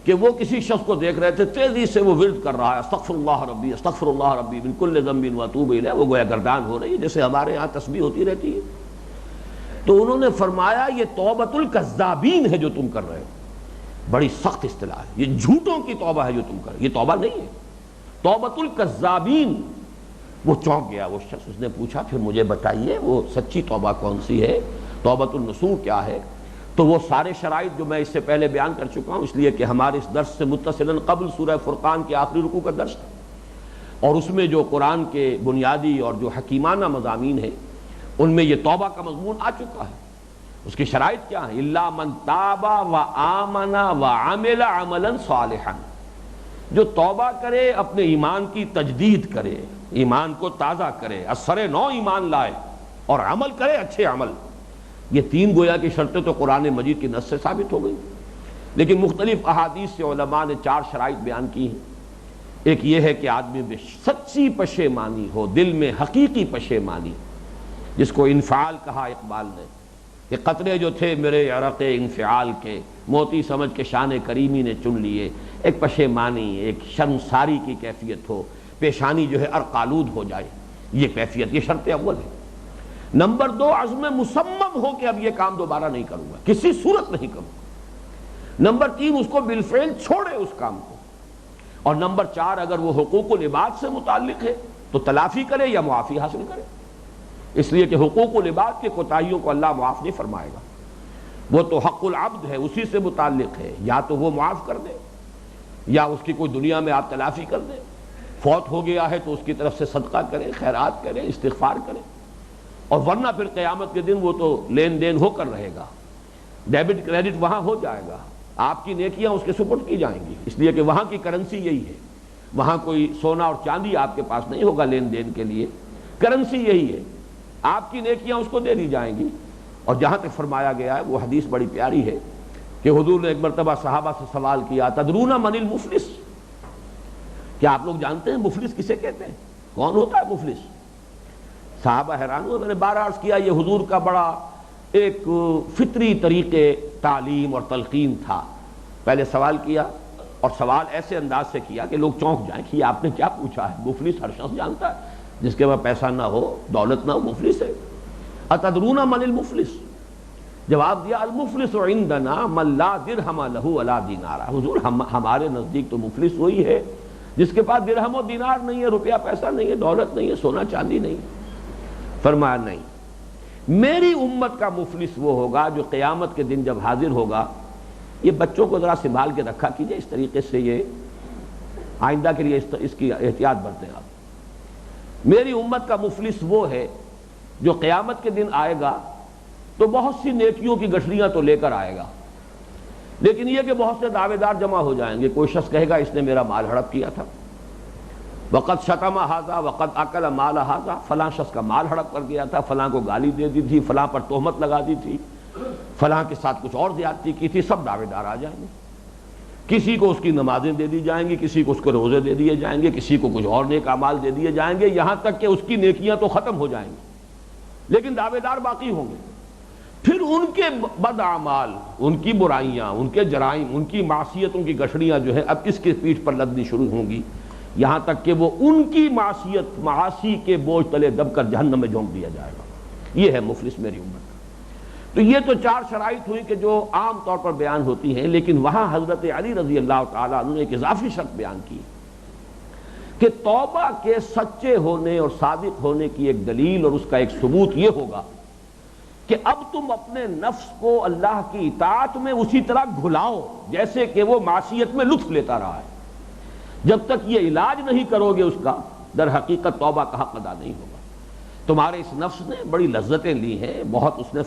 کہ وہ کسی شخص کو دیکھ رہے تھے تیزی سے وہ ورد کر رہا ہے، استغفر اللہ ربی استغفر اللہ ربی من کل ذنب واتوب الیہ، وہ گویا گردان ہو رہی ہے جیسے ہمارے ہاں تسبیح ہوتی رہتی ہے۔ تو انہوں نے فرمایا یہ توبۃ الکذابین ہے جو تم کر رہے ہو، بڑی سخت اصطلاح ہے، یہ جھوٹوں کی توبہ ہے جو تم کر رہے ہو، یہ توبہ نہیں ہے، توبۃ الکذابین۔ وہ چونک گیا وہ شخص، اس نے پوچھا پھر مجھے بتائیے وہ سچی توبہ کون سی ہے، توبۃ النصوح کیا ہے؟ تو وہ سارے شرائط جو میں اس سے پہلے بیان کر چکا ہوں، اس لیے کہ ہمارے اس درس سے متصلاً قبل سورہ فرقان کے آخری رکوع کا درس تھا، اور اس میں جو قرآن کے بنیادی اور جو حکیمانہ مضامین ہیں ان میں یہ توبہ کا مضمون آ چکا ہے۔ اس کی شرائط کیا ہیں؟ الا من تاب و آمن و عمل عملا صالحا، جو توبہ کرے، اپنے ایمان کی تجدید کرے، ایمان کو تازہ کرے، اثر نو ایمان لائے اور عمل کرے اچھے عمل۔ یہ تین گویا کی شرطیں تو قرآن مجید کی نص سے ثابت ہو گئی، لیکن مختلف احادیث سے علماء نے چار شرائط بیان کی ہیں۔ ایک یہ ہے کہ آدمی میں سچی پشیمانی ہو، دل میں حقیقی پشیمانی، جس کو انفعال کہا اقبال نے، کہ قطرے جو تھے میرے عرق انفعال کے، موتی سمجھ کے شان کریمی نے چن لیے۔ ایک پشیمانی، ایک شرمساری کی کیفیت ہو، پیشانی جو ہے عرقآلود ہو جائے، یہ کیفیت، یہ شرط اول ہے۔ نمبر دو، عزم مصمم ہو کہ اب یہ کام دوبارہ نہیں کروں گا، کسی صورت نہیں کروں گا۔ نمبر تین، اس کو بالفعل چھوڑے اس کام کو۔ اور نمبر چار، اگر وہ حقوق العباد سے متعلق ہے تو تلافی کرے یا معافی حاصل کرے، اس لیے کہ حقوق العباد کے کوتاہیوں کو اللہ معاف نہیں فرمائے گا، وہ تو حق العبد ہے، اسی سے متعلق ہے، یا تو وہ معاف کر دے یا اس کی کوئی دنیا میں آپ تلافی کر دیں۔ فوت ہو گیا ہے تو اس کی طرف سے صدقہ کریں، خیرات کریں، استغفار کریں، اور ورنہ پھر قیامت کے دن وہ تو لین دین ہو کر رہے گا، ڈیبٹ کریڈٹ وہاں ہو جائے گا، آپ کی نیکیاں اس کے سپرد کی جائیں گی، اس لیے کہ وہاں کی کرنسی یہی ہے، وہاں کوئی سونا اور چاندی آپ کے پاس نہیں ہوگا لین دین کے لیے، کرنسی یہی ہے، آپ کی نیکیاں اس کو دے دی جائیں گی۔ اور جہاں تک فرمایا گیا ہے وہ حدیث بڑی پیاری ہے کہ حضور نے ایک مرتبہ صحابہ سے سوال کیا، تدرون من المفلس، کیا آپ لوگ جانتے ہیں مفلس کسے کہتے ہیں؟ کون ہوتا ہے مفلس؟ صحابہ حیران ہوئے، میں نے بار عرض کیا یہ حضور کا بڑا ایک فطری طریقے تعلیم اور تلقین تھا۔ پہلے سوال کیا، اور سوال ایسے انداز سے کیا کہ لوگ چونک جائیں کہ آپ نے کیا پوچھا ہے، مفلس ہر شخص جانتا ہے، جس کے پاس پیسہ نہ ہو، دولت نہ ہو، مفلس ہے۔ اتدرون من المفلس؟ جواب دیا المفلس عندنا من لا درہم لہ ولا دینار، حضور ہمارے نزدیک تو مفلس وہی ہے جس کے پاس درہم و دینار نہیں ہے، روپیہ پیسہ نہیں ہے، دولت نہیں ہے، سونا چاندی نہیں۔ فرمایا نہیں، میری امت کا مفلس وہ ہوگا جو قیامت کے دن جب حاضر ہوگا، یہ بچوں کو ذرا سنبھال کے رکھا کیجئے، اس طریقے سے یہ آئندہ کے لیے اس کی احتیاط برتیں آپ۔ میری امت کا مفلس وہ ہے جو قیامت کے دن آئے گا تو بہت سی نیکیوں کی گٹھلیاں تو لے کر آئے گا، لیکن یہ کہ بہت سے دعوے دار جمع ہو جائیں گے، کوئی شخص کہے گا اس نے میرا مال ہڑپ کیا تھا، وقت شتم ھذا وقت اکل مال ھذا، فلاں شخص کا مال ہڑپ کر گیا تھا، فلاں کو گالی دے دی تھی، فلاں پر تہمت لگا دی تھی، فلاں کے ساتھ کچھ اور زیادتی کی تھی، سب دعوے دار آ جائیں گے۔ کسی کو اس کی نمازیں دے دی جائیں گی، کسی کو اس کو روزے دے دیے جائیں گے، کسی کو کچھ اور نیک اعمال دے دیے جائیں گے، یہاں تک کہ اس کی نیکیاں تو ختم ہو جائیں گی، لیکن دعوے دار باقی ہوں گے۔ پھر ان کے بد اعمال، ان کی برائیاں، ان کے جرائم، ان کی معصیتوں کی گٹھڑیاں جو ہے اب اس کے پیٹھ پر لدنی شروع ہوں گی، یہاں تک کہ وہ ان کی معاصی کے بوجھ تلے دب کر جہنم میں جھونک دیا جائے گا۔ یہ ہے مفلس میری امت کا۔ تو یہ تو چار شرائط ہوئی کہ جو عام طور پر بیان ہوتی ہیں، لیکن وہاں حضرت علی رضی اللہ تعالیٰ عنہ نے ایک اضافی شرط بیان کی کہ توبہ کے سچے ہونے اور صادق ہونے کی ایک دلیل اور اس کا ایک ثبوت یہ ہوگا کہ اب تم اپنے نفس کو اللہ کی اطاعت میں اسی طرح گھلاؤ جیسے کہ وہ معصیت میں لطف لیتا رہا ہے۔ جب تک یہ علاج نہیں کرو گے اس کا، در حقیقت توبہ کا حق ادا نہیں ہوگا۔ تمہارے اس نفس نے بڑی لذتیں لی ہیں، بہت اس نے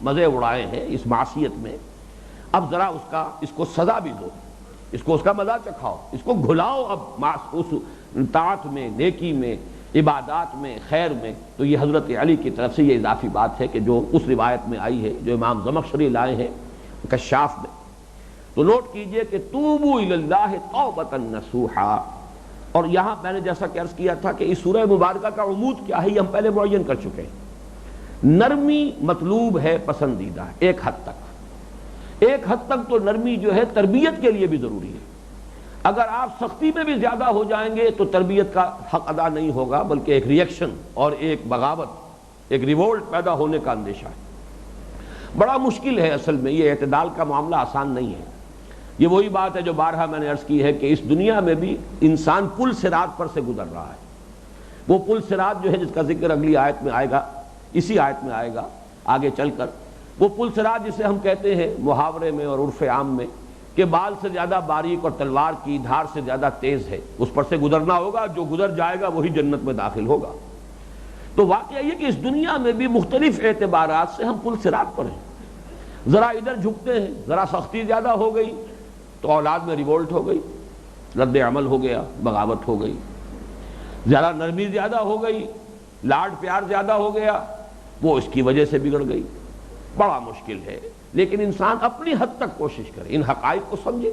مزے اڑائے ہیں اس معصیت میں، اب ذرا اس کو سزا بھی دو، اس کا مزہ چکھاؤ، اس کو گھلاؤ اب اس طاعت میں، نیکی میں، عبادات میں، خیر میں۔ تو یہ حضرت علی کی طرف سے یہ اضافی بات ہے کہ جو اس روایت میں آئی ہے جو امام زمخشری لائے ہیں کشاف میں۔ تو نوٹ کیجئے کہ توبوا الی اللہ توبۃ نصوحا، اور یہاں میں نے جیسا کہ عرض کیا تھا کہ اس سورہ مبارکہ کا عمود کیا ہے یہ ہم پہلے معین کر چکے ہیں۔ نرمی مطلوب ہے، پسندیدہ ہے ایک حد تک تو نرمی جو ہے تربیت کے لیے بھی ضروری ہے۔ اگر آپ سختی میں بھی زیادہ ہو جائیں گے تو تربیت کا حق ادا نہیں ہوگا، بلکہ ایک ریئیکشن اور ایک بغاوت، ایک ریوولٹ پیدا ہونے کا اندیشہ ہے۔ بڑا مشکل ہے اصل میں، یہ اعتدال کا معاملہ آسان نہیں ہے۔ یہ وہی بات ہے جو بارہا میں نے عرض کی ہے کہ اس دنیا میں بھی انسان پل صراط پر سے گزر رہا ہے۔ وہ پل صراط جو ہے جس کا ذکر اگلی آیت میں آئے گا، اسی آیت میں آئے گا آگے چل کر، وہ پل صراط جسے ہم کہتے ہیں محاورے میں اور عرف عام میں کہ بال سے زیادہ باریک اور تلوار کی دھار سے زیادہ تیز ہے، اس پر سے گزرنا ہوگا، جو گزر جائے گا وہی جنت میں داخل ہوگا۔ تو واقعہ یہ کہ اس دنیا میں بھی مختلف اعتبارات سے ہم پل صراط پر ہیں۔ ذرا ادھر جھکتے ہیں، ذرا سختی زیادہ ہو گئی تو اولاد میں ریوولٹ ہو گئی، رد عمل ہو گیا، بغاوت ہو گئی، ذرا نرمی زیادہ ہو گئی، لاڈ پیار زیادہ ہو گیا، وہ اس کی وجہ سے بگڑ گئی۔ بڑا مشکل ہے، لیکن انسان اپنی حد تک کوشش کرے، ان حقائق کو سمجھے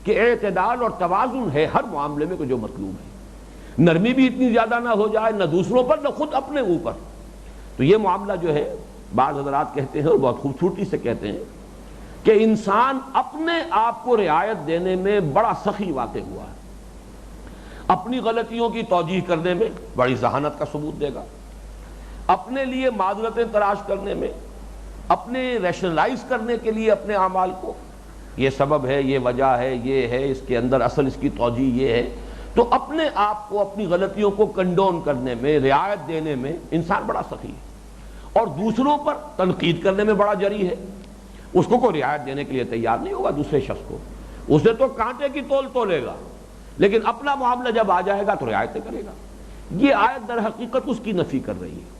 کہ اعتدال اور توازن ہے ہر معاملے میں جو مطلوب ہے۔ نرمی بھی اتنی زیادہ نہ ہو جائے، نہ دوسروں پر نہ خود اپنے اوپر۔ تو یہ معاملہ جو ہے بعض حضرات کہتے ہیں اور بہت خوبصورتی سے کہتے ہیں کہ انسان اپنے آپ کو رعایت دینے میں بڑا سخی واقع ہوا ہے، اپنی غلطیوں کی توجیہ کرنے میں بڑی ذہانت کا ثبوت دے گا، اپنے لیے معذرتیں تلاش کرنے میں، اپنے ریشنلائز کرنے کے لیے اپنے اعمال کو، یہ سبب ہے، یہ وجہ ہے، یہ ہے، اس کے اندر اصل اس کی توجیہ یہ ہے، تو اپنے آپ کو اپنی غلطیوں کو کنڈون کرنے میں، رعایت دینے میں انسان بڑا سخی ہے، اور دوسروں پر تنقید کرنے میں بڑا جری ہے۔ اس کو کوئی رعایت دینے کے لیے تیار نہیں ہوگا دوسرے شخص کو، اسے تو کانٹے کی تول تولے گا، لیکن اپنا معاملہ جب آ جائے گا تو رعایتیں کرے گا۔ یہ آیت در حقیقت اس کی نفی کر رہی ہے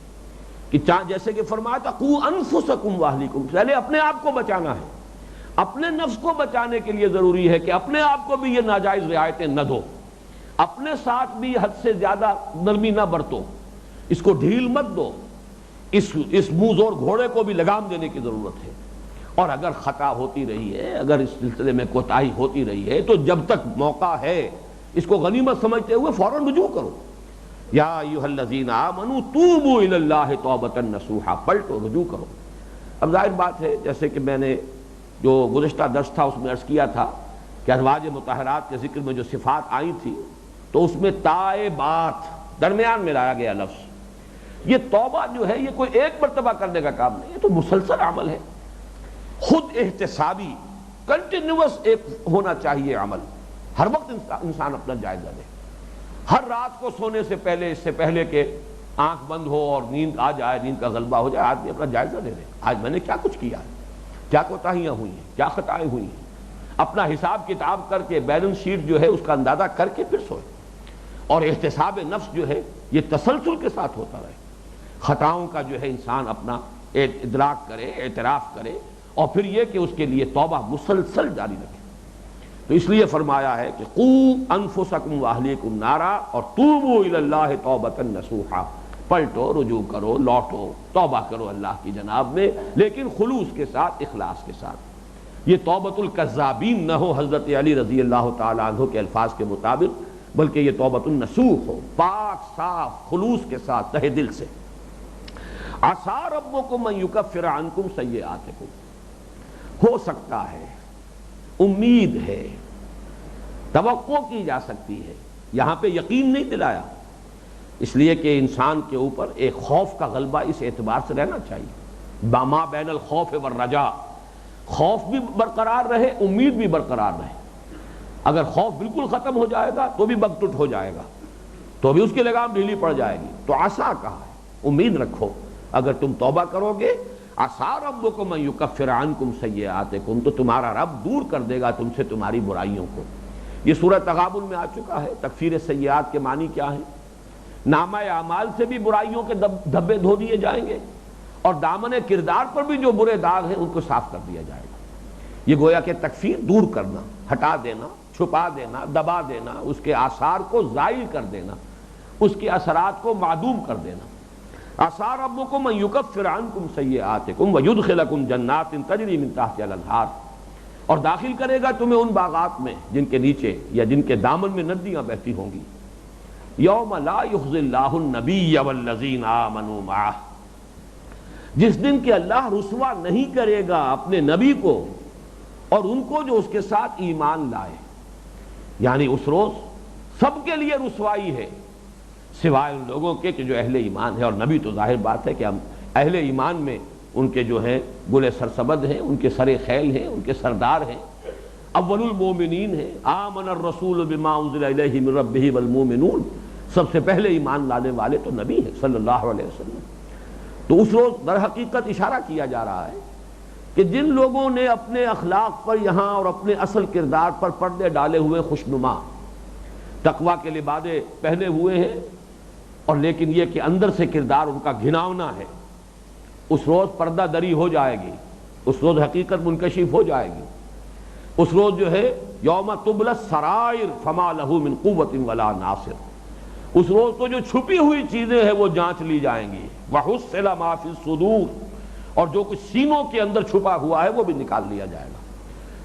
کہ جیسے کہ فرمایا تھا قوا انفسکم واہلیکم، پہلے اپنے آپ کو بچانا ہے۔ اپنے نفس کو بچانے کے لیے ضروری ہے کہ اپنے آپ کو بھی یہ ناجائز رعایتیں نہ دو، اپنے ساتھ بھی حد سے زیادہ نرمی نہ برتو، اس کو ڈھیل مت دو، اس منہ زور گھوڑے کو بھی لگام دینے کی ضرورت ہے۔ اور اگر خطا ہوتی رہی ہے، اگر اس سلسلے میں کوتاہی ہوتی رہی ہے تو جب تک موقع ہے اس کو غنیمت سمجھتے ہوئے فوراً رجوع کرو۔ یا ایھا الذین آمنوا توبوا الی اللہ توبۃ نصوحا، پلٹو، رجوع کرو۔ اب ظاہر بات ہے جیسے کہ میں نے جو گزشتہ درس تھا اس میں عرض کیا تھا کہ ازواج مطہرات کے ذکر میں جو صفات آئی تھی تو اس میں تائبات درمیان میں لایا گیا لفظ۔ یہ توبہ جو ہے یہ کوئی ایک مرتبہ کرنے کا کام نہیں، یہ تو مسلسل عمل ہے، خود احتسابی، کنٹینیوس ایک ہونا چاہیے عمل۔ ہر وقت انسان اپنا جائزہ لے، ہر رات کو سونے سے پہلے، اس سے پہلے کہ آنکھ بند ہو اور نیند آ جائے، نیند کا غلبہ ہو جائے، آدمی اپنا جائزہ لے لے، آج میں نے کیا کچھ کیا ہے، کیا کوتاہیاں ہوئی ہیں، کیا خطائیں ہوئی ہیں، اپنا حساب کتاب کر کے بیلنس شیٹ جو ہے اس کا اندازہ کر کے پھر سوئے۔ اور احتساب نفس جو ہے یہ تسلسل کے ساتھ ہوتا رہے، خطاؤں کا جو ہے انسان اپنا ادراک کرے، اعتراف کرے، اور پھر یہ کہ اس کے لیے توبہ مسلسل جاری رکھے۔ تو اس لیے فرمایا ہے کہ قوا انفسکم واہلیکم نارا، اور توبوا الی اللہ توبۃ نصوحا، پلٹو، رجوع کرو، لوٹو، توبہ کرو اللہ کی جناب میں، لیکن خلوص کے ساتھ، اخلاص کے ساتھ۔ یہ توبۃ الکذابین نہ ہو حضرت علی رضی اللہ تعالی عنہ کے الفاظ کے مطابق، بلکہ یہ توبۃ النصوح ہو، پاک صاف خلوص کے ساتھ، تہ دل سے۔ عسیٰ ربکم ان یکفر عنکم سیئاتکم، ہو سکتا ہے، امید ہے، توقع کی جا سکتی ہے یہاں پہ یقین نہیں دلایا، اس لیے کہ انسان کے اوپر ایک خوف کا غلبہ اس اعتبار سے رہنا چاہیے، ما بین الخوف والرجاء، خوف بھی برقرار رہے، امید بھی برقرار رہے۔ اگر خوف بالکل ختم ہو جائے گا تو بھی بگٹٹ ہو جائے گا، تو بھی اس کی لگام ڈھیلی پڑ جائے گی۔ تو عسیٰ کہا ہے، امید رکھو، اگر تم توبہ کرو گے، عسیٰ ربکم ان یکفر عنکم سیئاتکم، تو تمہارا رب دور کر دے گا تم سے تمہاری برائیوں کو۔ یہ سورہ تغابن میں آ چکا ہے۔ تکفیر سیئات کے معنی کیا ہے؟ نامہ اعمال سے بھی برائیوں کے دھبے دھو دیے جائیں گے، اور دامن کردار پر بھی جو برے داغ ہیں ان کو صاف کر دیا جائے گا۔ یہ گویا کہ تکفیر دور کرنا، ہٹا دینا، چھپا دینا، دبا دینا، اس کے آثار کو زائل کر دینا، اس کے اثرات کو معدوم کر دینا۔ عسیٰ ربکم ان یکفر عنکم سیئاتکم ویدخلکم جنات تجری من تحتہا الانہار، اور داخل کرے گا تمہیں ان باغات میں جن کے نیچے یا جن کے دامن میں ندیاں بہتی ہوں گی۔ یوم لا یخزی اللہ النبی والذین آمنوا معہ، جس دن کہ اللہ رسوا نہیں کرے گا اپنے نبی کو اور ان کو جو اس کے ساتھ ایمان لائے، یعنی اس روز سب کے لیے رسوائی ہے سوائے ان لوگوں کے کہ جو اہل ایمان ہے، اور نبی تو ظاہر بات ہے کہ ہم اہل ایمان میں ان کے جو ہیں گل سرسبد ہیں، ان کے سر خیل ہیں، ان کے سردار ہیں، اول المومنین ہیں۔ آمن الرسول بما انزل الیہ من ربہ والمومنون، سب سے پہلے ایمان لانے والے تو نبی ہیں صلی اللہ علیہ وسلم۔ تو اس روز در حقیقت اشارہ کیا جا رہا ہے کہ جن لوگوں نے اپنے اخلاق پر یہاں اور اپنے اصل کردار پر پردے ڈالے ہوئے خوشنما تقویٰ کے لبادے پہنے ہوئے ہیں، اور لیکن یہ کہ اندر سے کردار ان کا گھناؤنا ہے، اس روز پردہ دری ہو جائے گی، اس روز حقیقت منکشف ہو جائے گی۔ اس روز جو ہے یوم تبلی السرائر فما لہ من قوت ولا ناصر، اس روز تو جو چھپی ہوئی چیزیں ہیں وہ جانچ لی جائیں گی۔ وحصل ما فی الصدور، اور جو کچھ سینوں کے اندر چھپا ہوا ہے وہ بھی نکال لیا جائے گا۔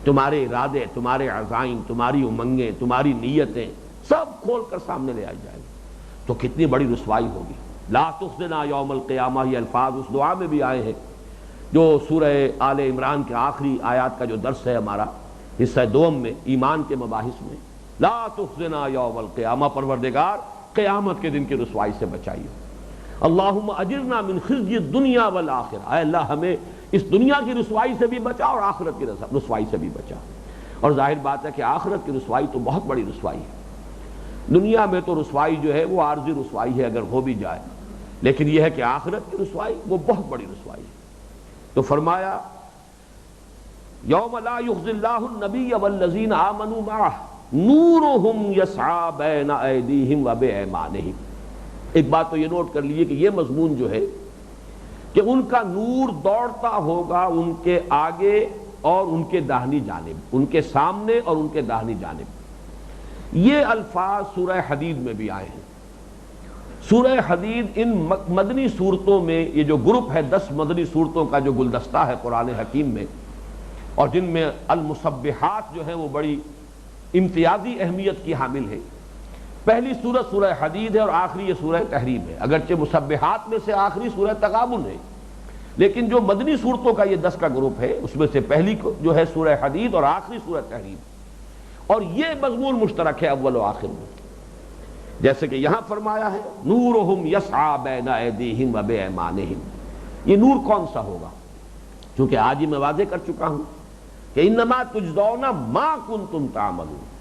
تمہارے ارادے، تمہارے عزائم، تمہاری امنگیں، تمہاری نیتیں سب کھول کر سامنے لے آئی جائیں گی۔ تو کتنی بڑی رسوائی ہوگی۔ لا تخزنا یوم القیامہ، یہ الفاظ اس دعا میں بھی آئے ہیں جو سورہ آل عمران کے آخری آیات کا جو درس ہے ہمارا حصہ دوم میں، ایمان کے مباحث میں۔ لا تخزنا یوم القیامہ، پروردگار قیامت کے دن کی رسوائی سے بچائیے۔ اللہم اجرنا من خزی الدنیا والآخرہ، اے اللہ ہمیں اس دنیا کی رسوائی سے بھی بچا اور آخرت کی رسوائی سے بھی بچا۔ اور ظاہر بات ہے کہ آخرت کی رسوائی تو بہت بڑی رسوائی ہے۔ دنیا میں تو رسوائی جو ہے وہ عارضی رسوائی ہے اگر ہو بھی جائے، لیکن یہ ہے کہ آخرت کی رسوائی وہ بہت بڑی رسوائی ہے۔ تو فرمایا یوم لا یخزی اللہ النبی والذین آمنوا معہ نورہم یسعی بین ایدیہم و بایمانہم۔ ایک بات تو یہ نوٹ کر لیجیے کہ یہ مضمون جو ہے کہ ان کا نور دوڑتا ہوگا ان کے آگے اور ان کے داہنی جانب، ان کے سامنے اور ان کے داہنی جانب۔ یہ الفاظ سورہ حدید میں بھی آئے ہیں۔ سورہ حدید ان مدنی صورتوں میں، یہ جو گروپ ہے 10 مدنی صورتوں کا جو گلدستہ ہے قرآن حکیم میں، اور جن میں المسبحات جو ہیں وہ بڑی امتیازی اہمیت کی حامل ہے۔ پہلی سورت سورہ حدید ہے اور آخری یہ سورہ تحریم ہے، اگرچہ مسبحات میں سے آخری سورہ تغابن ہے، لیکن جو مدنی صورتوں کا یہ 10 کا گروپ ہے اس میں سے پہلی جو ہے سورہ حدید اور آخری سورہ تحریم، اور یہ مضمون مشترک ہے اول و آخر میں۔ جیسے کہ یہاں فرمایا ہے نورہم یسعی بین ایدیہم و بایمانہم، یہ نور کون سا ہوگا؟ چونکہ آج ہی میں واضح کر چکا ہوں کہ انما تجزون ما کنتم تعملون۔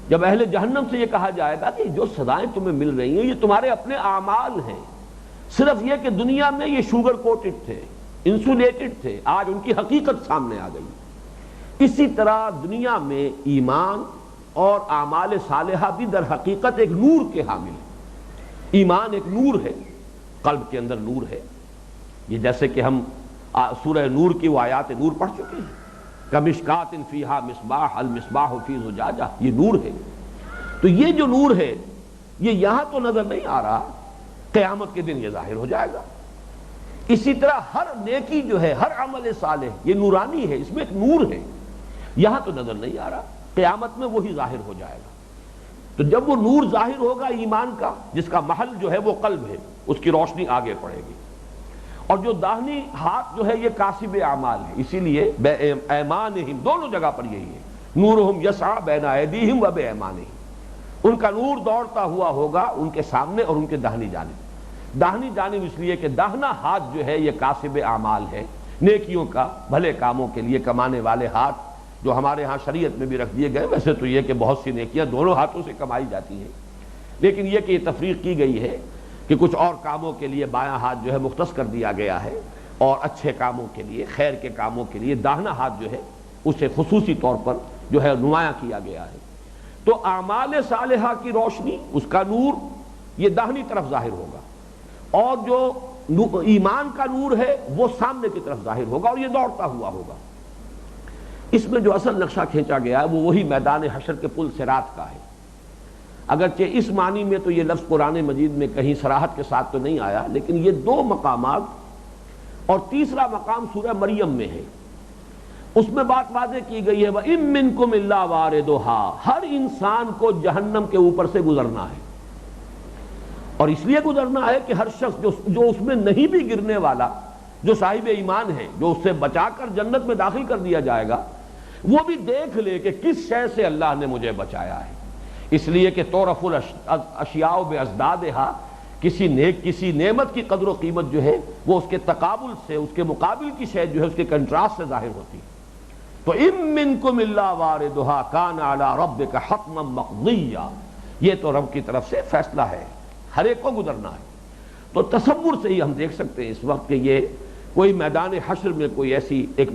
جب اہل جہنم سے یہ کہا جائے گا کہ جو سزائیں تمہیں مل رہی ہیں یہ تمہارے اپنے اعمال ہیں، صرف یہ کہ دنیا میں یہ شوگر کوٹڈ تھے، انسولیٹڈ تھے، آج ان کی حقیقت سامنے آ گئی۔ اسی طرح دنیا میں ایمان اور اعمال صالحہ بھی در حقیقت ایک نور کے حامل ہے۔ ایمان ایک نور ہے، قلب کے اندر نور ہے۔ یہ جیسے کہ ہم سورہ نور کی وہ آیات نور پڑھ چکے ہیں، کمشکات فیہا مصباح المصباح فی زجاجہ، یہ نور ہے۔ تو یہ جو نور ہے یہ یہاں تو نظر نہیں آ رہا، قیامت کے دن یہ ظاہر ہو جائے گا۔ اسی طرح ہر نیکی جو ہے، ہر عمل صالح یہ نورانی ہے، اس میں ایک نور ہے، یہاں تو نظر نہیں آ رہا، قیامت میں وہی ظاہر ہو جائے گا۔ تو جب وہ نور ظاہر ہوگا ایمان کا، جس کا محل جو ہے وہ قلب ہے، اس کی روشنی آگے پڑے گی۔ اور جو داہنی ہاتھ جو ہے یہ کاسب اعمال ہے، اسی لیے بے ایمانہم دونوں جگہ پر یہی ہے، نورہم یسعی بین ایدیہم و بایمانہم۔ ان کا نور دوڑتا ہوا ہوگا ان کے سامنے اور ان کے داہنی جانب۔ داہنی جانب اس لیے کہ داہنا ہاتھ جو ہے یہ کاسب اعمال ہے، نیکیوں کا، بھلے کاموں کے لیے کمانے والے ہاتھ جو ہمارے ہاں شریعت میں بھی رکھ دیے گئے۔ ویسے تو یہ کہ بہت سی نیکیاں دونوں ہاتھوں سے کمائی جاتی ہیں، لیکن یہ کہ یہ تفریق کی گئی ہے کہ کچھ اور کاموں کے لیے بایاں ہاتھ جو ہے مختص کر دیا گیا ہے، اور اچھے کاموں کے لیے، خیر کے کاموں کے لیے داہنا ہاتھ جو ہے اسے خصوصی طور پر جو ہے نمایاں کیا گیا ہے۔ تو اعمال صالحہ کی روشنی، اس کا نور یہ داہنی طرف ظاہر ہوگا، اور جو ایمان کا نور ہے وہ سامنے کی طرف ظاہر ہوگا، اور یہ دوڑتا ہوا ہوگا۔ اس میں جو اصل نقشہ کھینچا گیا ہے وہ وہی میدان حشر کے پل صراط کا ہے۔ اگرچہ اس معنی میں تو یہ لفظ قرآن مجید میں کہیں صراحت کے ساتھ تو نہیں آیا، لیکن یہ دو مقامات اور تیسرا مقام سورہ مریم میں ہے، اس میں بات واضح کی گئی ہے وَإِن مِّنكُمْ إِلَّا وَارِدُهَا، ہر انسان کو جہنم کے اوپر سے گزرنا ہے، اور اس لیے گزرنا ہے کہ ہر شخص جو اس میں نہیں بھی گرنے والا، جو صاحب ایمان ہے، جو اس سے بچا کر جنت میں داخل کر دیا جائے گا، وہ بھی دیکھ لے کہ کس شے سے اللہ نے مجھے بچایا ہے۔ اس لیے کہ تُعْرَفُ الْأَشْيَاءُ بِأَضْدَادِهَا، کسی نعمت کی قدر و قیمت جو ہے وہ اس کے تقابل سے، اس کے مقابل کی شے جو ہے اس کے کنٹراسٹ سے ظاہر ہوتی ہے۔ تو اِن مِّنكُمْ إِلَّا وَارِدُهَا كَانَ عَلَىٰ رَبِّكَ حَتْمًا مَقْضِيًّا، یہ تو رب کی طرف سے فیصلہ ہے، ہر ایک کو گزرنا ہے۔ تو تصور سے ہی ہم دیکھ سکتے ہیں اس وقت کہ یہ کوئی میدان حشر میں کوئی ایسی ایک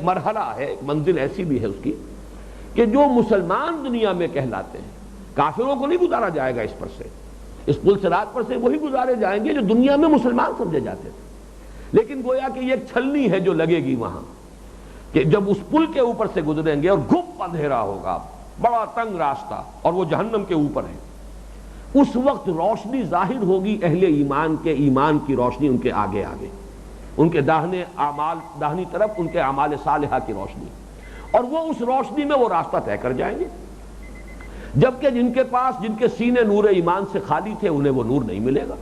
مرحلہ ہے، ایک منزل ایسی بھی ہے اس کی کہ جو مسلمان دنیا میں کہلاتے ہیں، کافروں کو نہیں گزارا جائے گا اس پر سے، اس پل صراط پر سے وہی گزارے جائیں گے جو دنیا میں مسلمان سمجھے جاتے تھے۔ لیکن گویا کہ یہ ایک چھلنی ہے جو لگے گی وہاں، کہ جب اس پل کے اوپر سے گزریں گے اور گھپ اندھیرا ہوگا، بڑا تنگ راستہ، اور وہ جہنم کے اوپر ہے، اس وقت روشنی ظاہر ہوگی اہل ایمان کے، ایمان کی روشنی ان کے آگے آگے، ان کے داہنی طرف ان کے اعمال صالحہ کی روشنی، اور وہ اس روشنی میں وہ راستہ طے کر جائیں گے۔ جبکہ جن کے سینے نور ایمان سے خالی تھے انہیں وہ نور نہیں ملے گا،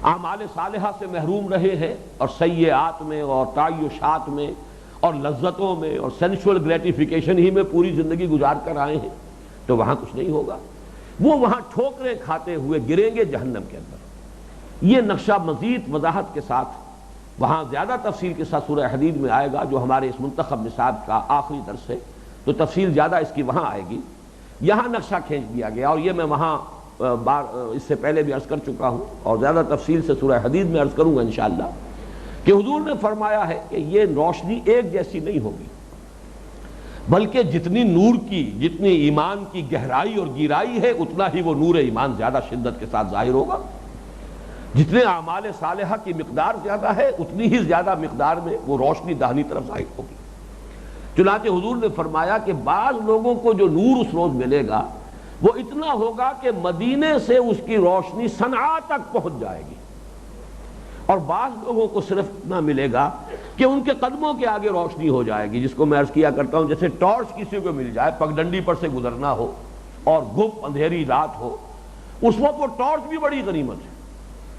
اعمال صالحہ سے محروم رہے ہیں، اور سیئات میں اور تعیشات میں اور لذتوں میں اور سینشول گریٹیفیکیشن ہی میں پوری زندگی گزار کر آئے ہیں، تو وہاں کچھ نہیں ہوگا، وہ وہاں ٹھوکریں کھاتے ہوئے گریں گے جہنم کے اندر۔ یہ نقشہ مزید وضاحت کے ساتھ وہاں زیادہ تفصیل کے ساتھ سورہ حدید میں آئے گا، جو ہمارے اس منتخب نصاب کا آخری درس ہے، تو تفصیل زیادہ اس کی وہاں آئے گی۔ یہاں نقشہ کھینچ دیا گیا، اور یہ میں وہاں اس سے پہلے بھی عرض کر چکا ہوں، اور زیادہ تفصیل سے سورہ حدید میں عرض کروں گا انشاءاللہ، کہ حضور نے فرمایا ہے کہ یہ روشنی ایک جیسی نہیں ہوگی، بلکہ جتنی نور کی، جتنی ایمان کی گہرائی اور گیرائی ہے، اتنا ہی وہ نور ایمان زیادہ شدت کے ساتھ ظاہر ہوگا۔ جتنے اعمال صالحہ کی مقدار زیادہ ہے، اتنی ہی زیادہ مقدار میں وہ روشنی داہنی طرف ظاہر ہوگی۔ چنانچہ حضور نے فرمایا کہ بعض لوگوں کو جو نور اس روز ملے گا وہ اتنا ہوگا کہ مدینے سے اس کی روشنی صنعاء تک پہنچ جائے گی، اور بعض لوگوں کو صرف اتنا ملے گا کہ ان کے قدموں کے آگے روشنی ہو جائے گی، جس کو میں عرض کیا کرتا ہوں جیسے ٹارچ کسی کو مل جائے، پگڈنڈی پر سے گزرنا ہو اور گھپ اندھیری رات ہو، اس وقت وہ ٹارچ بھی بڑی غنیمت ہے۔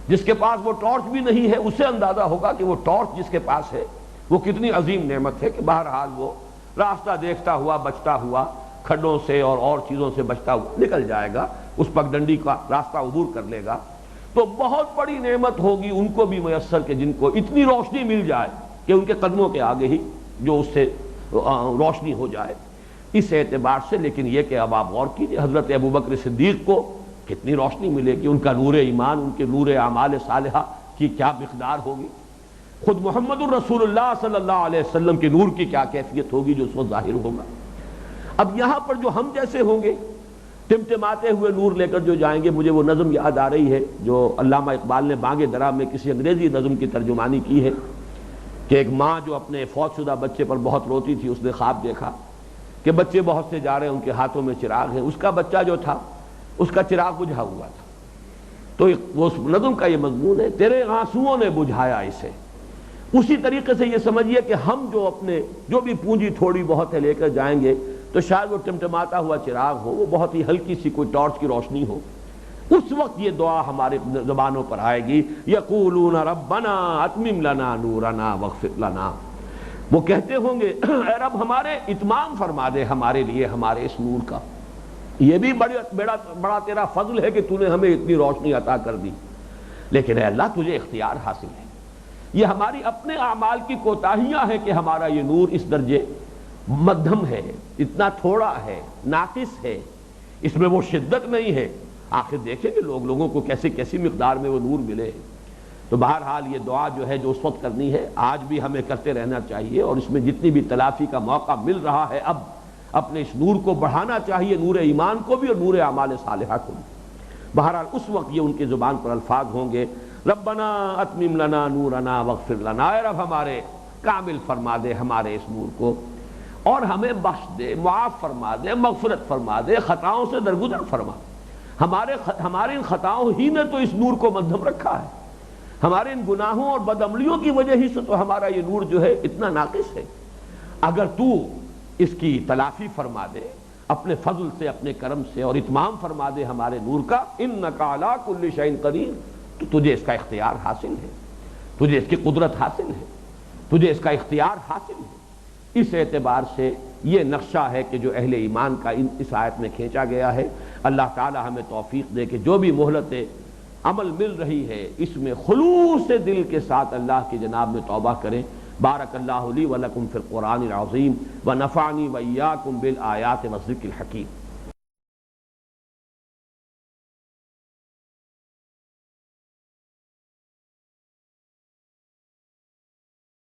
جس کے پاس وہ ٹارچ بھی نہیں ہے اسے اندازہ ہوگا کہ وہ ٹارچ جس کے پاس ہے وہ کتنی عظیم نعمت ہے، کہ بہرحال وہ راستہ دیکھتا ہوا، بچتا ہوا، کھڈوں سے اور چیزوں سے بچتا ہوا نکل جائے گا، اس پگڈنڈی کا راستہ عبور کر لے گا۔ تو بہت بڑی نعمت ہوگی ان کو بھی میسر کہ جن کو اتنی روشنی مل جائے کہ ان کے قدموں کے آگے ہی جو اس سے روشنی ہو جائے۔ اس اعتبار سے لیکن یہ کہ اب آپ غور کیجئے حضرت ابوبکر صدیق کو کتنی روشنی ملے گی، ان کا نور ایمان، ان کے نور اعمال صالحہ کی کیا مقدار ہوگی، خود محمد الرسول اللہ صلی اللہ علیہ وسلم کے نور کی کیا کیفیت ہوگی جو اس وقت ظاہر ہوگا۔ اب یہاں پر جو ہم جیسے ہوں گے ٹمٹماتے ہوئے نور لے کر جو جائیں گے، مجھے وہ نظم یاد آ رہی ہے جو علامہ اقبال نے بانگ درا میں کسی انگریزی نظم کی ترجمانی کی ہے، کہ ایک ماں جو اپنے فوت شدہ بچے پر بہت روتی تھی، اس نے خواب دیکھا کہ بچے بہت سے جا رہے ہیں، ان کے ہاتھوں میں چراغ ہے، اس کا بچہ جو تھا اس کا چراغ بجھا ہوا تھا۔ تو اس نظم کا یہ مضمون ہے، تیرے آنسوؤں نے بجھایا اسے۔ اسی طریقے سے یہ سمجھیے کہ ہم جو اپنے جو بھی پونجی تھوڑی بہت ہے لے کر جائیں گے، تو شاید وہ ٹمٹماتا ہوا چراغ ہو، وہ بہت ہی ہلکی سی کوئی ٹارچ کی روشنی ہو، اس وقت یہ دعا ہمارے زبانوں پر آئے گی، یقولون ربنا اتمم لنا نورنا واغفر لنا۔ وہ کہتے ہوں گے اے رب ہمارے اتمام فرما دے ہمارے لیے ہمارے اس نور کا، یہ بھی بڑا تیرا فضل ہے کہ تو نے ہمیں اتنی روشنی عطا کر دی، لیکن اے اللہ تجھے اختیار حاصل ہے۔ یہ ہماری اپنے اعمال کی کوتاہیاں ہیں کہ ہمارا یہ نور اس درجے مدھم ہے، اتنا تھوڑا ہے، ناقص ہے، اس میں وہ شدت نہیں ہے۔ آخر دیکھیں کہ لوگوں کو کیسی مقدار میں وہ نور ملے۔ تو بہرحال یہ دعا جو ہے جو اس وقت کرنی ہے، آج بھی ہمیں کرتے رہنا چاہیے، اور اس میں جتنی بھی تلافی کا موقع مل رہا ہے اب اپنے اس نور کو بڑھانا چاہیے، نور ایمان کو بھی اور نور اعمال صالحہ کو بھی۔ بہرحال اس وقت یہ ان کی زبان پر الفاظ ہوں گے، ربنا اتمم لنا نورنا واغفر لنا، اے رب ہمارے کامل فرما دے ہمارے اس نور کو، اور ہمیں بخش دے، معاف فرما دے، مغفرت فرما دے، خطاؤں سے درگزر فرما۔ ہمارے ان خطاؤں ہی نے تو اس نور کو مدھم رکھا ہے، ہمارے ان گناہوں اور بدعملیوں کی وجہ ہی سے تو ہمارا یہ نور جو ہے اتنا ناقص ہے۔ اگر تو اس کی تلافی فرما دے اپنے فضل سے، اپنے کرم سے، اور اتمام فرما دے ہمارے نور کا، انک علی کل شیء قدیر، تو تجھے اس کا اختیار حاصل ہے، تجھے اس کی قدرت حاصل ہے، تجھے اس کا اختیار حاصل ہے۔ اس اعتبار سے یہ نقشہ ہے کہ جو اہل ایمان کا اس آیت میں کھینچا گیا ہے۔ اللہ تعالی ہمیں توفیق دے کہ جو بھی مہلت عمل مل رہی ہے اس میں خلوص دل کے ساتھ اللہ کی جناب میں توبہ کریں۔ بارک اللہ لی ولکم فی القرآن العظیم ونفعنی وإیاکم بالآیات والذکر الحکیم۔